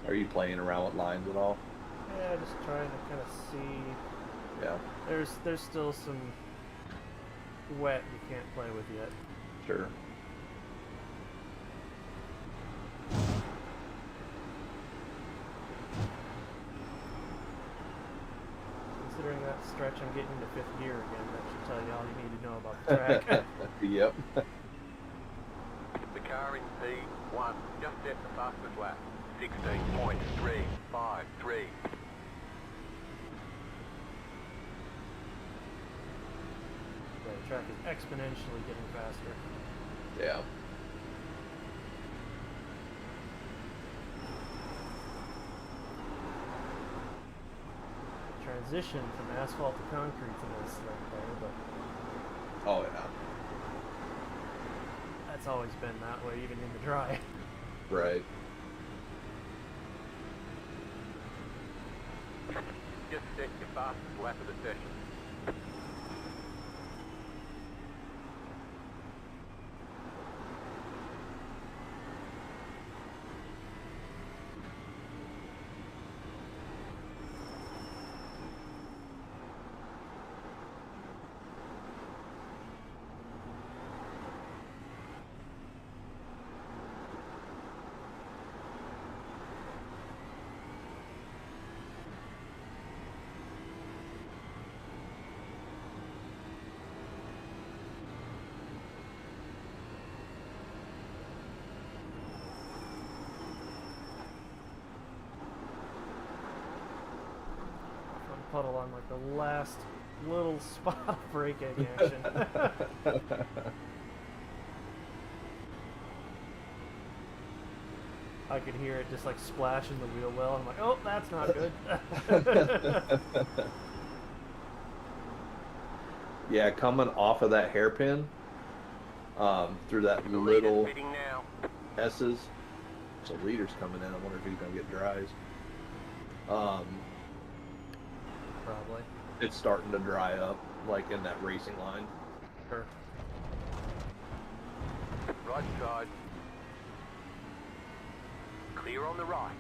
Are you playing around with lines at all? Yeah, just trying to kind of see. Yeah, There's still some wet you can't play with yet. sure. Considering that stretch I'm getting into 5th gear again, that should tell you all you need to know about the track. Yep. The car in P1 just set the fastest lap. 16.353. Yeah, the track is exponentially getting faster. Yeah. Transition from asphalt to concrete to this right there, but Oh yeah. that's always been that way, even in the dry. Right. Just set your fastest lap of the session. Puddle on like the last little spot of braking action. I could hear it just like splash in the wheel well. I'm like, oh, that's not good. Yeah, coming off of that hairpin, through that The leader's little pitting now. S's. So leader's coming in. I wonder if he's gonna get dries. Probably. It's starting to dry up, like in that racing line. Sure. Right side. Clear on the right.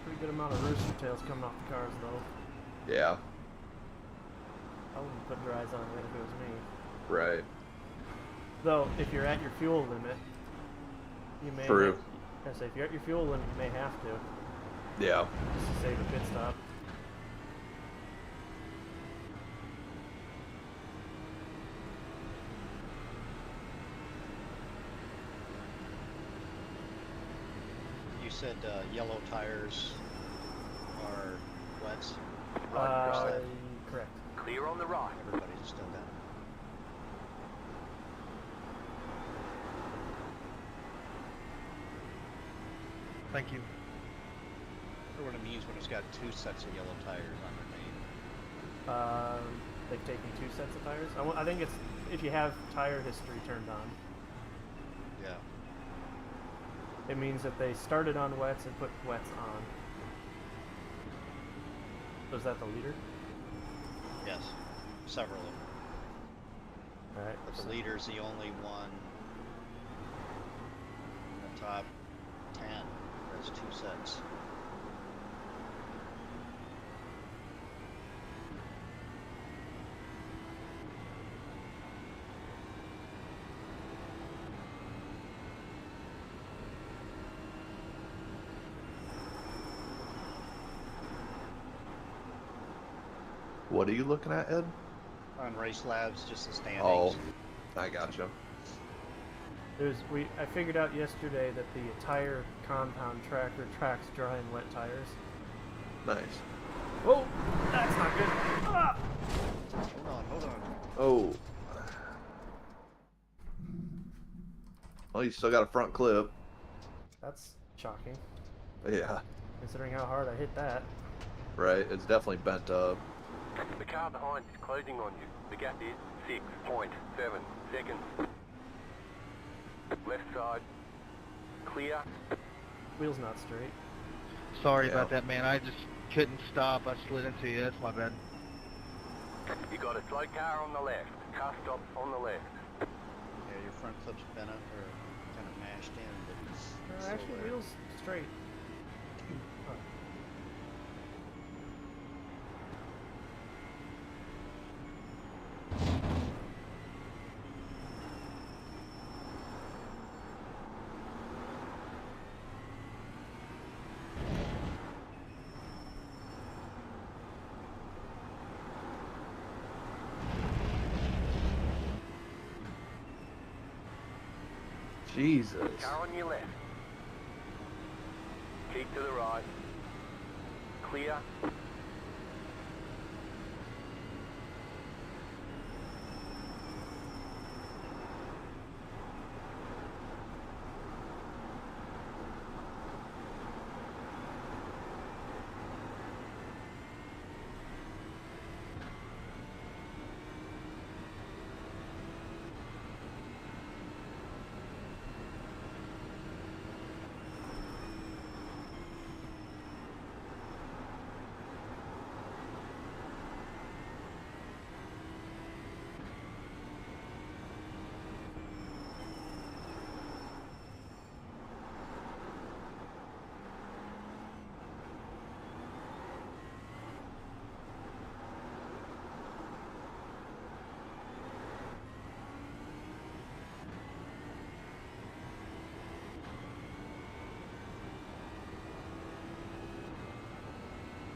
Pretty good amount of rooster tails coming off the cars though. Yeah, I wouldn't put dries on it if it was me. right. Though, if you're at your fuel limit, you may. True. I say if you're at your fuel limit, you may have to, Yeah. just to save a pit stop. You said yellow tires are wets. Right, Correct. Clear on the right. everybody's just done that. Thank you. For what it means when it's got 2 sets of yellow tires underneath. They've taken 2 sets of tires. I think it's if you have tire history turned on. Yeah. It means that they started on wets and put wets on. So is that the leader? Yes. Several of them. Alright. But the leader's the only one in the top 10. That's 2 sets. What are you looking at, Ed? On Race Labs, just the standings. Oh, I gotcha. I figured out yesterday that the tire compound tracker tracks dry and wet tires. Nice. Oh, that's not good. Ah! Hold on. Oh. Well, you still got a front clip. That's shocking, Yeah, considering how hard I hit that. right. It's definitely bent up. The car behind is closing on you. The gap is 6.7 seconds. Left side. Clear. Wheel's not straight. Sorry Yeah. about that, man. I just couldn't stop. I slid into you. That's my bad. You got a slow car on the left. Car stop on the left. Yeah, your front clip's bent up, or smashed in, but it's still Actually, there. wheels straight. Huh. Jesus. Car on your left. Keep to the right. Clear.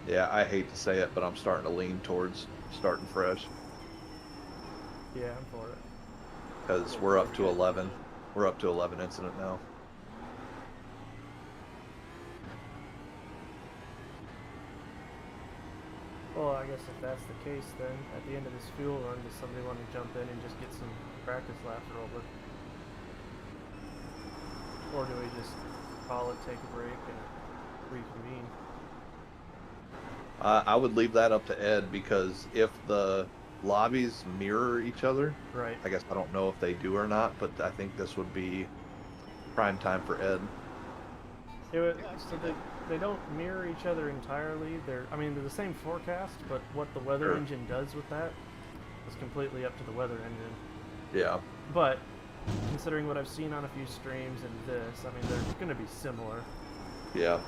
Yeah, I hate to say it, but I'm starting to lean towards starting fresh Yeah, I'm for it. because we're up to 11. We're up to 11 incident now. Well, I guess if that's the case, then at the end of this fuel run, does somebody want to jump in and just get some practice laps rolling? Or do we just call it, take a break, and reconvene? I would leave that up to Ed because if the lobbies mirror each other, Right. I guess I don't know if they do or not, but I think this would be prime time for Ed. So they don't mirror each other entirely. They're the same forecast, but what the weather Sure. engine does with that is completely up to the weather engine. Yeah. But considering what I've seen on a few streams and this, they're going to be similar. Yeah.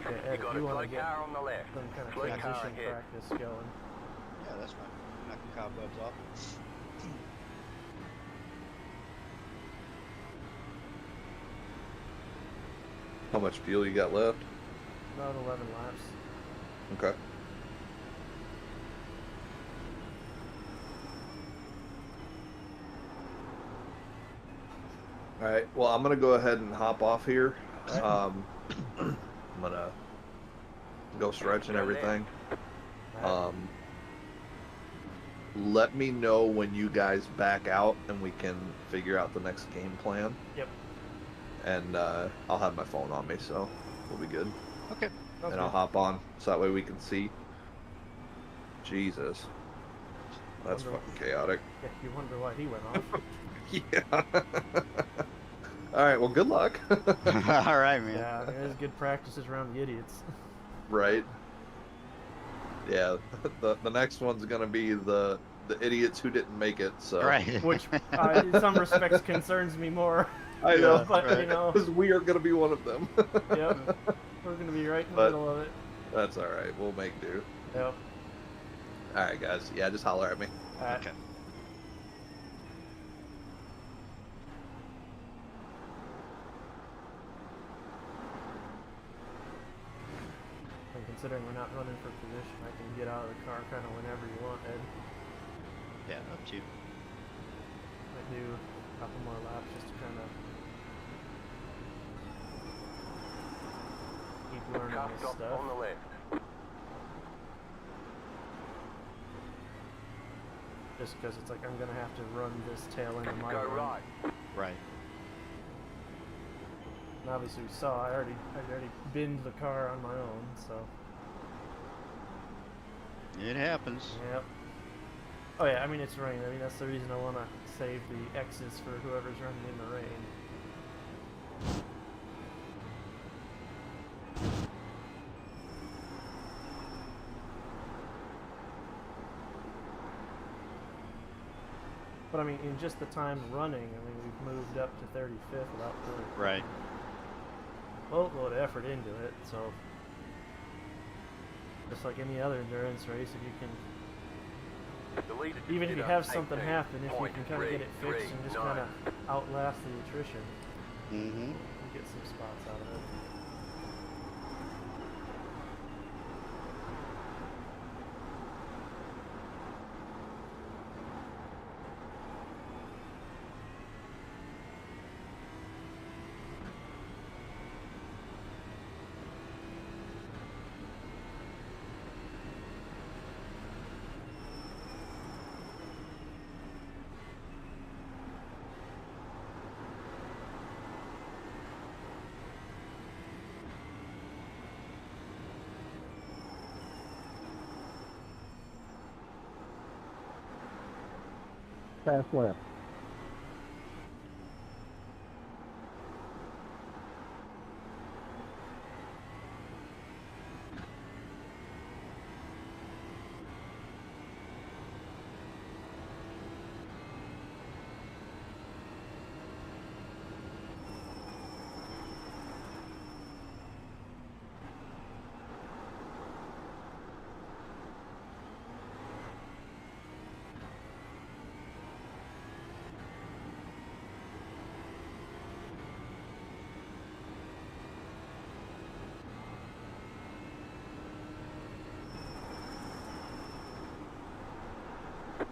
Yeah, Ed, You if got you a want slow to get car on the left. some kind of Slow car transition ahead. practice going. Yeah, that's fine. Knocking cobwebs off. How much fuel you got left? About 11 laps. Okay. All right. Well, I'm gonna go ahead and hop off here. I'm gonna go stretch and everything. Let me know when you guys back out and we can figure out the next game plan. Yep. And I'll have my phone on me, so we'll be good. Okay. And I'll hop on so that way we can see. Jesus. That's fucking chaotic. Yeah, you wonder why he went off. Yeah. All right. Well, good luck. All right, man. Yeah, there's good practices around the idiots. Right. Yeah. The next one's gonna be the idiots who didn't make it. So. Right. Which, in some respects, concerns me more. I know. Yeah, But, right. Because we are gonna be one of them. Yep. We're going to be right in the But- middle of it. That's all right. We'll make do. Yep. All right, guys. Yeah, just holler at me. Alright. Okay. And considering we're not running for position, I can get out of the car kind of whenever you want, Ed. Yeah, up to you. Might do a couple more laps just to kind of keep learning Car this stop stuff. on the left. Just because it's like I'm going to have to run this tail end of my Go run. right. Right. And obviously we saw I already binned the car on my own, so It happens. yep. Oh yeah, it's rain. That's the reason I want to save the X's for whoever's running in the rain. But I mean, in just the time running, I mean, we've moved up to 35th without really Right. putting a boatload of effort into it. So, just like any other endurance race, if you can, The leader even if you consider have something happen, if you can kind of get it fixed 18.339. and just kind of outlast the attrition, Mm-hmm. you get some spots out of it. Fast left.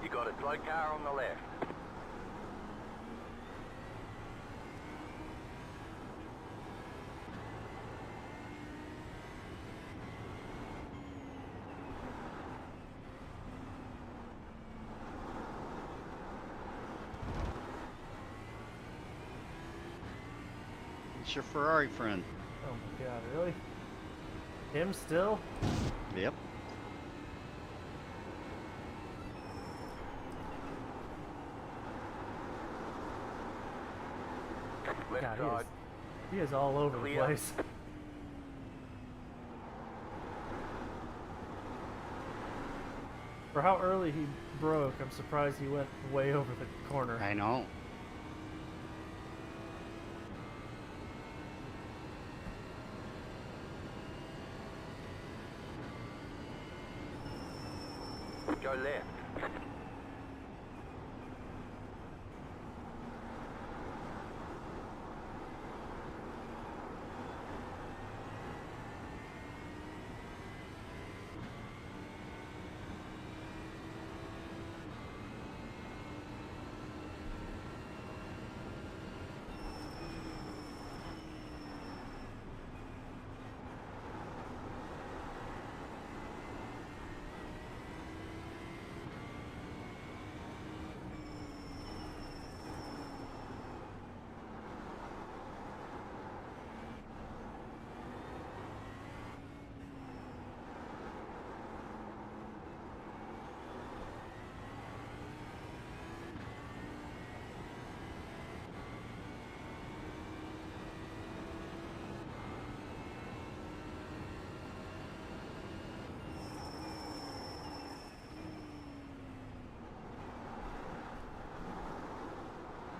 You got a slow car on the left. It's your Ferrari friend. Oh my god, really? Him still? Yep. Left God, side. he is all over the Clear. place. For how early he broke, I'm surprised he went way over the corner. I know. Go left.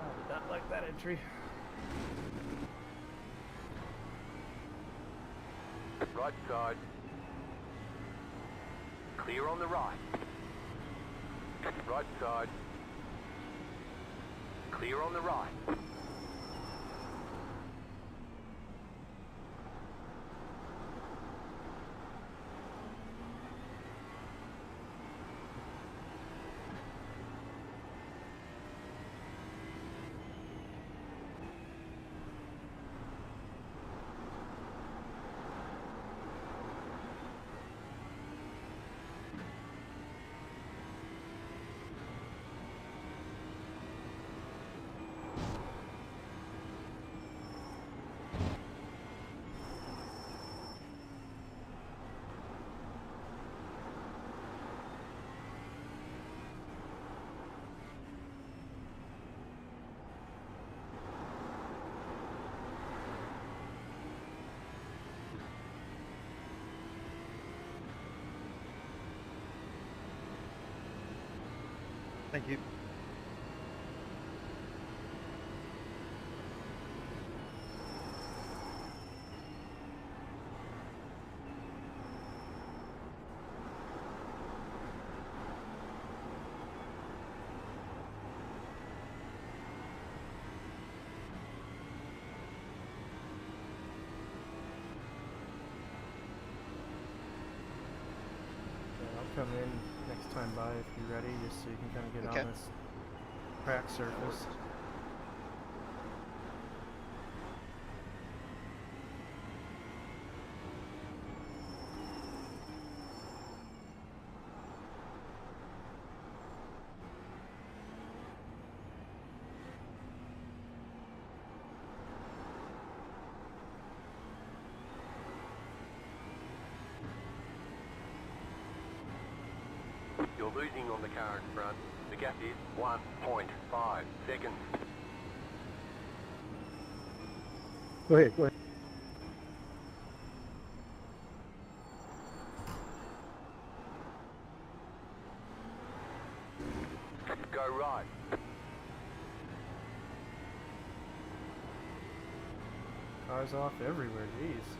I did not like that entry. Right side. Clear on the right. Right side. Clear on the right. Thank you. time by if you're ready, just so you can kind of get Okay. on this track surface. You're losing on the car in front. The gap is 1.5 seconds. Go ahead, go ahead. Go right. Cars off everywhere, jeez.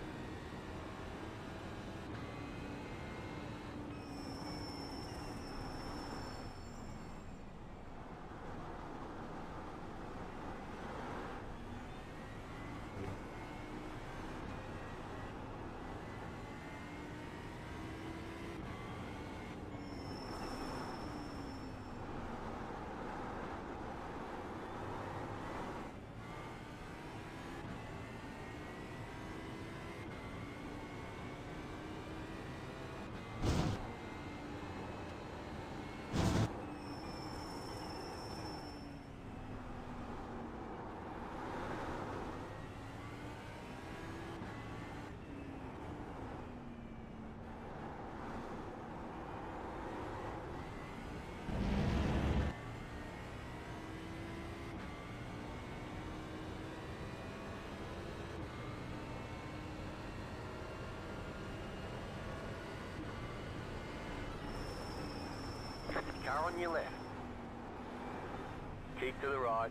Car on your left. Keep to the right.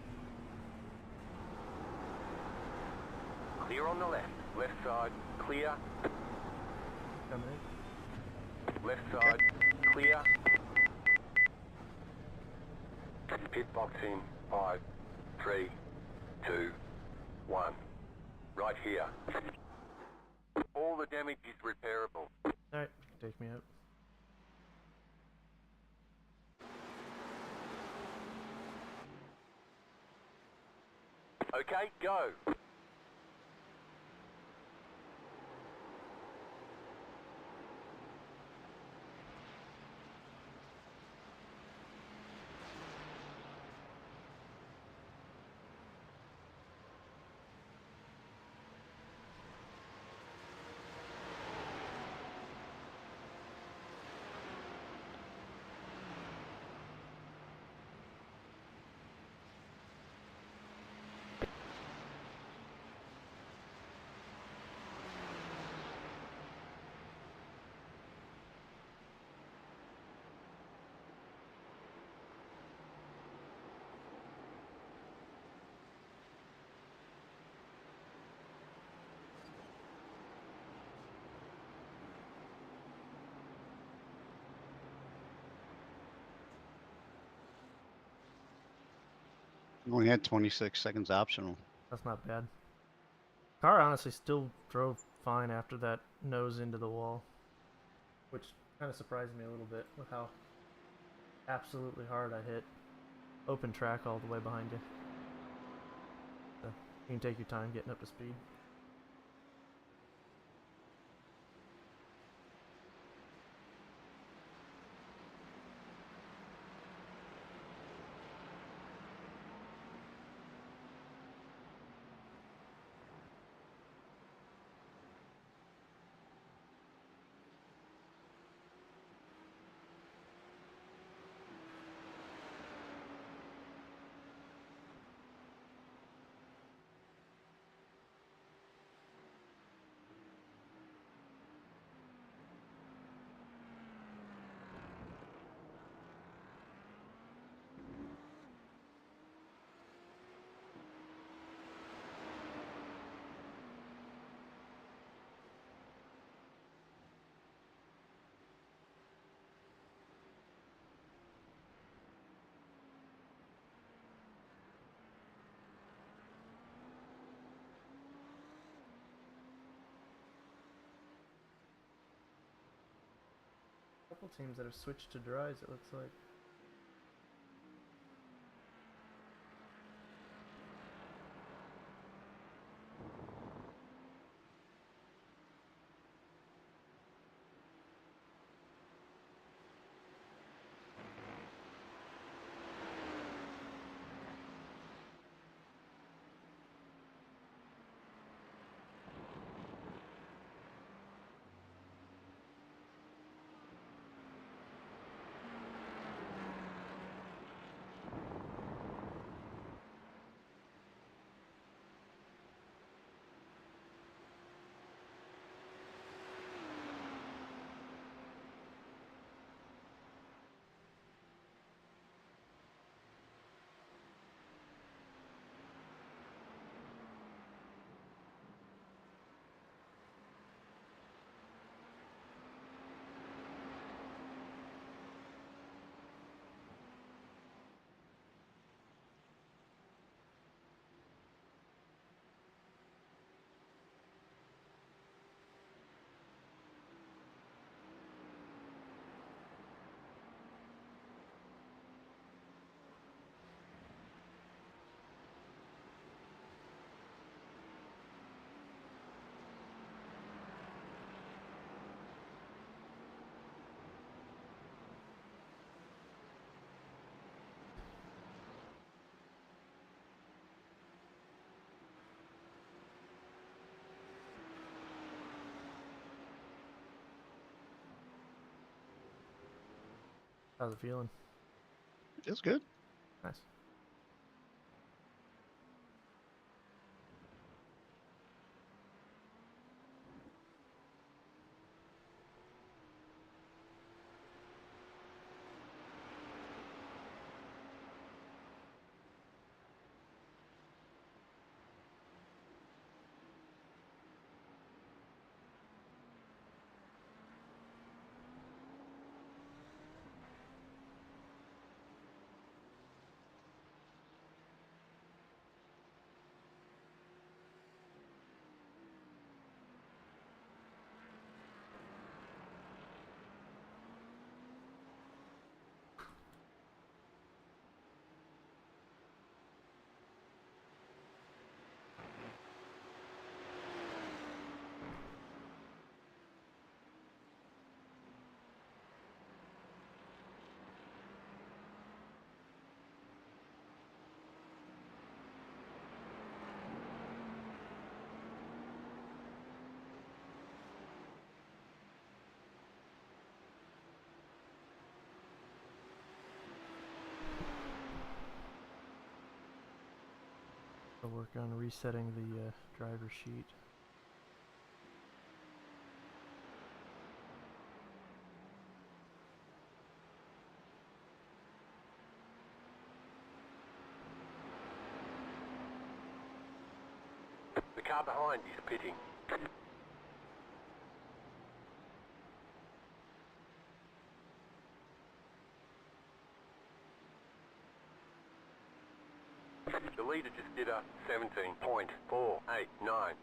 Clear on the left. Left side, clear. Coming in. Left side, clear. Pit box in 5, 3, 2, 1. Right here. All the damage is repairable. Alright, take me out. Okay, go. Only had 26 seconds optional. That's not bad. Car honestly still drove fine after that nose into the wall, which kind of surprised me a little bit with how absolutely hard I hit. Open track all the way behind you. So you can take your time getting up to speed. couple teams that have switched to dries, it looks like. How's it feeling? Feels good. Nice. I'll work on resetting the driver sheet. The car behind is pitting. The leader just did a 17.489.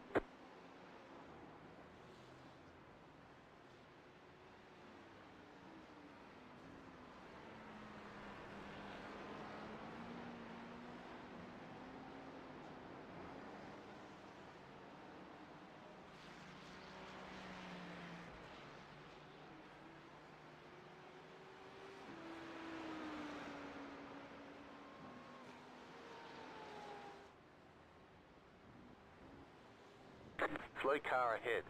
Slow car ahead.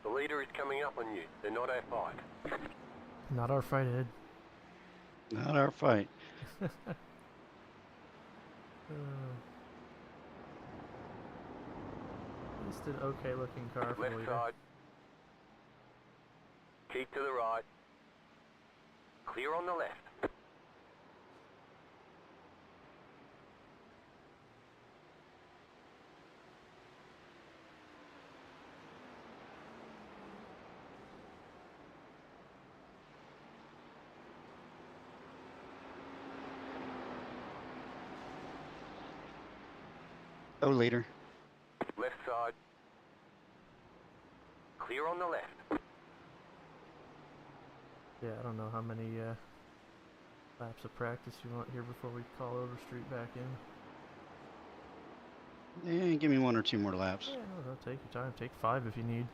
The leader is coming up on you. They're not our fight. Not our fight, Ed. Not our fight. Just an okay looking car for Left leader. side. Keep to the right. Clear on the left. Oh, leader. Left side. Clear on the left. Yeah, I don't know how many laps of practice you want here before we call Overstreet back in. Give me 1 or 2 more laps. Yeah, no, take your time. Take 5 if you need.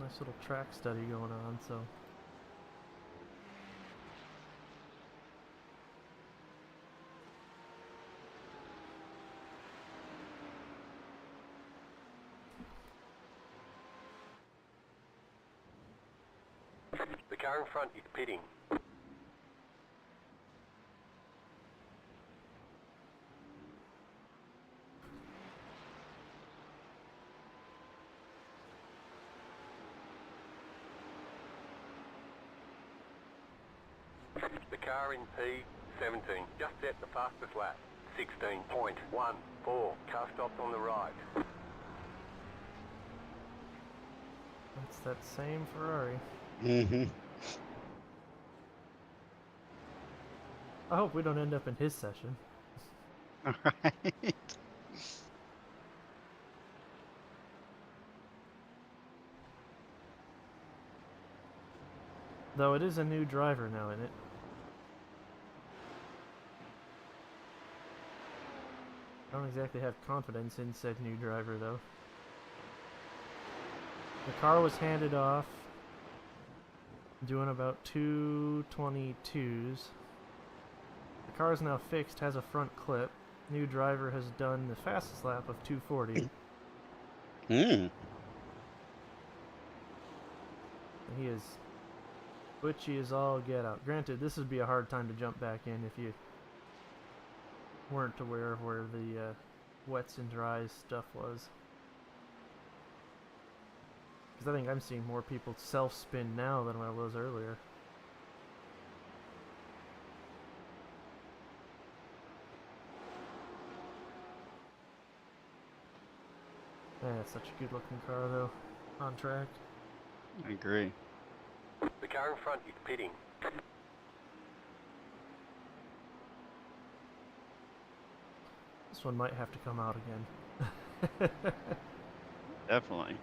Nice little track study going on, so. The car in front is pitting. The car in P17 just set the fastest lap. 16.14. Car stopped on the right. That's that same Ferrari. Mm-hmm. I hope we don't end up in his session. All right. Though it is a new driver now, isn't it? I don't exactly have confidence in said new driver, though. The car was handed off, doing about 222s. The car is now fixed, has a front clip. New driver has done the fastest lap of 240. He is twitchy as all get out. Granted, this would be a hard time to jump back in if you weren't aware of where the wets and dries stuff was. Because I think I'm seeing more people self-spin now than I was earlier. Man, it's such a good looking car though, on track. I agree. The car in front is pitting. This one might have to come out again. Definitely.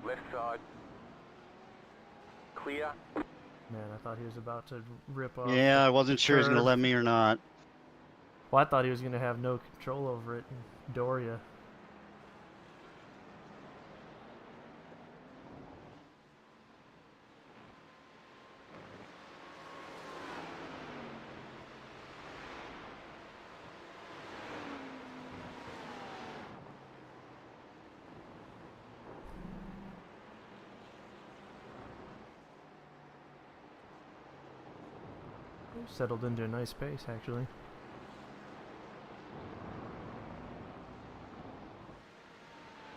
Left side. Clear. Man, I thought he was about to rip off. Yeah, I wasn't sure he was going to curve. let me or not. Well, I thought he was going to have no control over it and door ya. Settled into a nice pace, actually.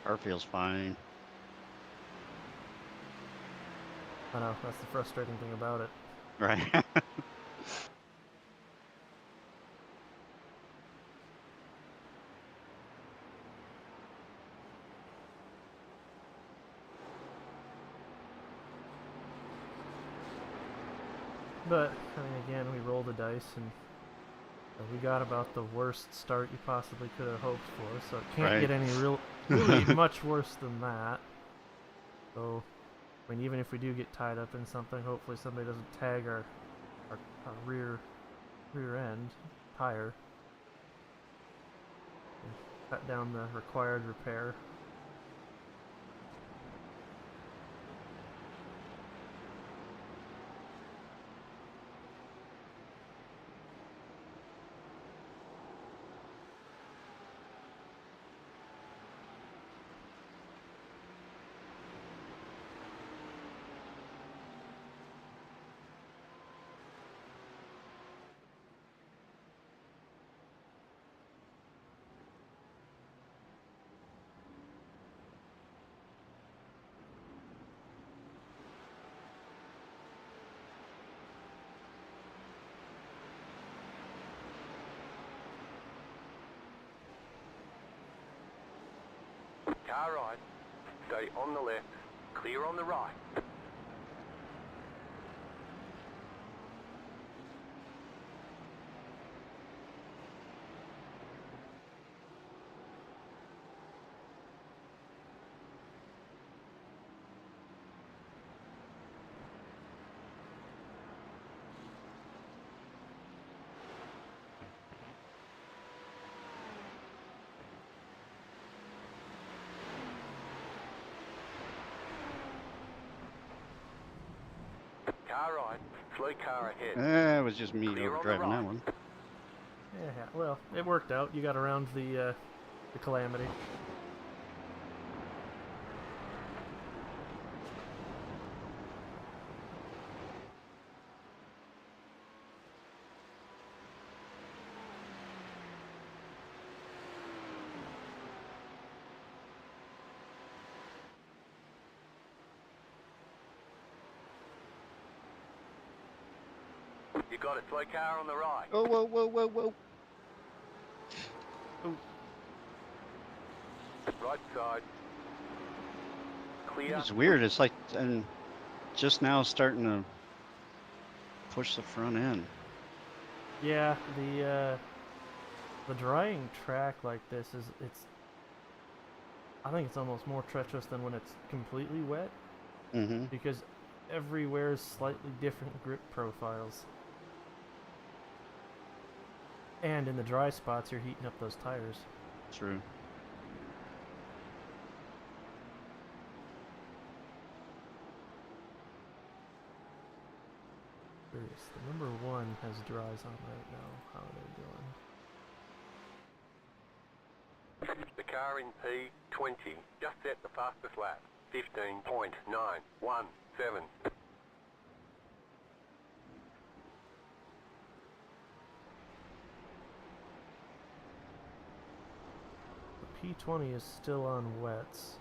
Car feels fine. I know, that's the frustrating thing about it. Right. But, I mean, again, we rolled the dice and we got about the worst start you possibly could have hoped for, so it can't get Right. any really much worse than that. So, I mean, even if we do get tied up in something, hopefully somebody doesn't tag our rear end tire and cut down the required repair. Car right. Stay on the left. Clear on the right. Car right. Slow car ahead. It was just me Clear on the overdriving that right. one. Yeah, well, it worked out. You got around the calamity. You got a slow car on the right. Oh, whoa, whoa, whoa, whoa. Right side. Clear. It's weird. It's like just now starting to push the front end. Yeah, the drying track like this I think it's almost more treacherous than when it's completely wet, Mm-hmm. because everywhere is slightly different grip profiles. And in the dry spots, you're heating up those tires. True. Curious. The number one has dries on right now. How are they doing? The car in P20 just set the fastest lap. 15.917. The P20 is still on wets.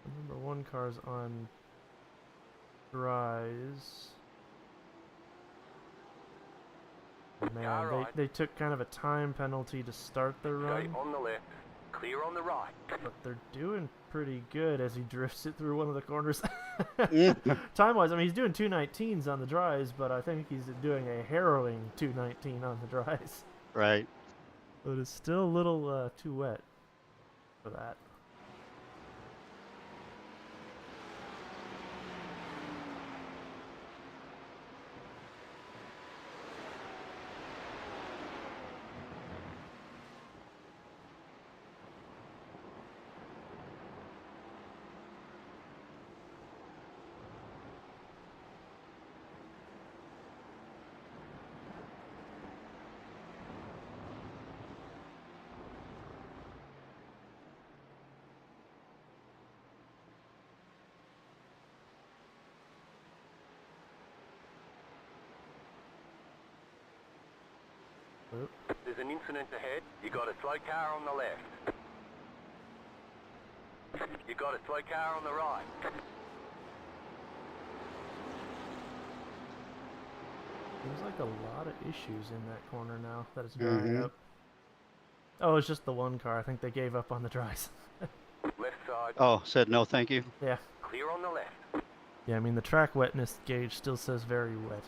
The number one car's on dries. Man, they took kind of a time penalty to start their run. Stay on the left. Clear on the right. But they're doing pretty good as he drifts it through one of the corners. Yeah. Time-wise, I mean, he's doing 219s on the dries, but I think he's doing a harrowing 219 on the dries. Right. But it's still a little too wet for that. Oop. There's an incident ahead. You got a slow car on the left. You got a slow car on the right. Seems like a lot of issues in that corner now that it's drying up. Oh, it's just the one car. I think they gave up on the dries. Left side. Oh, said no, thank you. Yeah. Clear on the left. Yeah, I mean, the track wetness gauge still says very wet.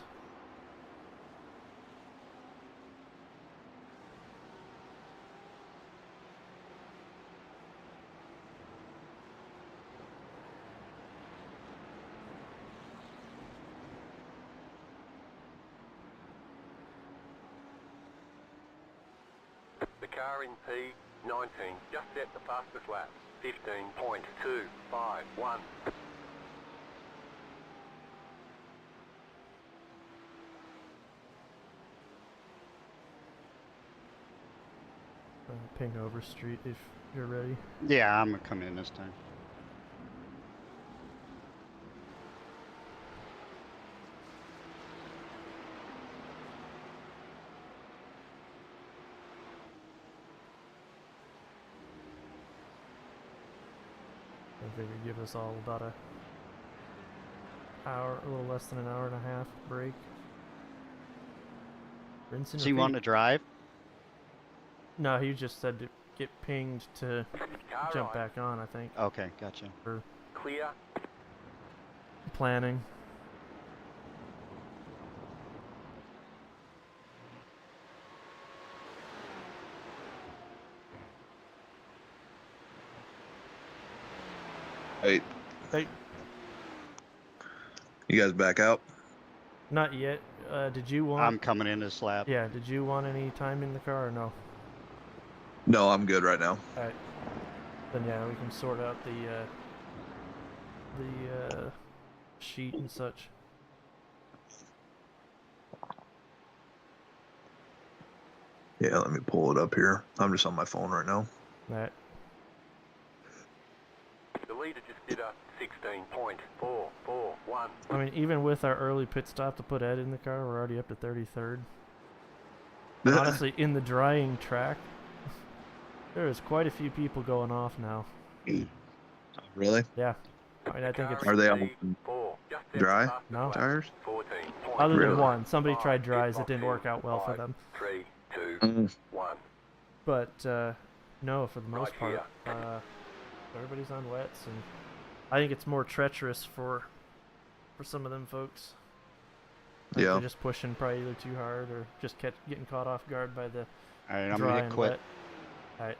The car in P19 just set the fastest lap. 15.251. Ping over street if you're ready. Yeah, I'm gonna come in this time. I figured give us all about a hour, a little less than an hour and a half break. Rinse and So you repeat. want to drive? No, he just said to get pinged to Car jump right. back on, I think, Okay, gotcha. for Clear. planning. Hey, Hey, you guys back out? not yet. Did you want? I'm coming in this lap. Yeah, did you want any time in the car or no? No, I'm good right now. Alright. Then yeah, we can sort out the sheet and such. Yeah, let me pull it up here. I'm just on my phone right now. Alright. The leader just did a 16.441. I mean, even with our early pit stop to put Ed in the car, we're already up to 33rd. And honestly, in the drying track, there is quite a few people going off now. Really? Yeah. I mean, I think it's... Are they all P4 just set the dry fastest No. lap. tires? 14. Other than Really? one. Somebody tried dries. It didn't work out well for them. 3, 2, Mm. 1. But, no, for the most Right part, everybody's on wets, and I think it's more treacherous for some of them folks. Like Yeah. they're just pushing probably either too hard or just getting caught off guard by the All right, I'm dry gonna hit and quit. wet. Alright.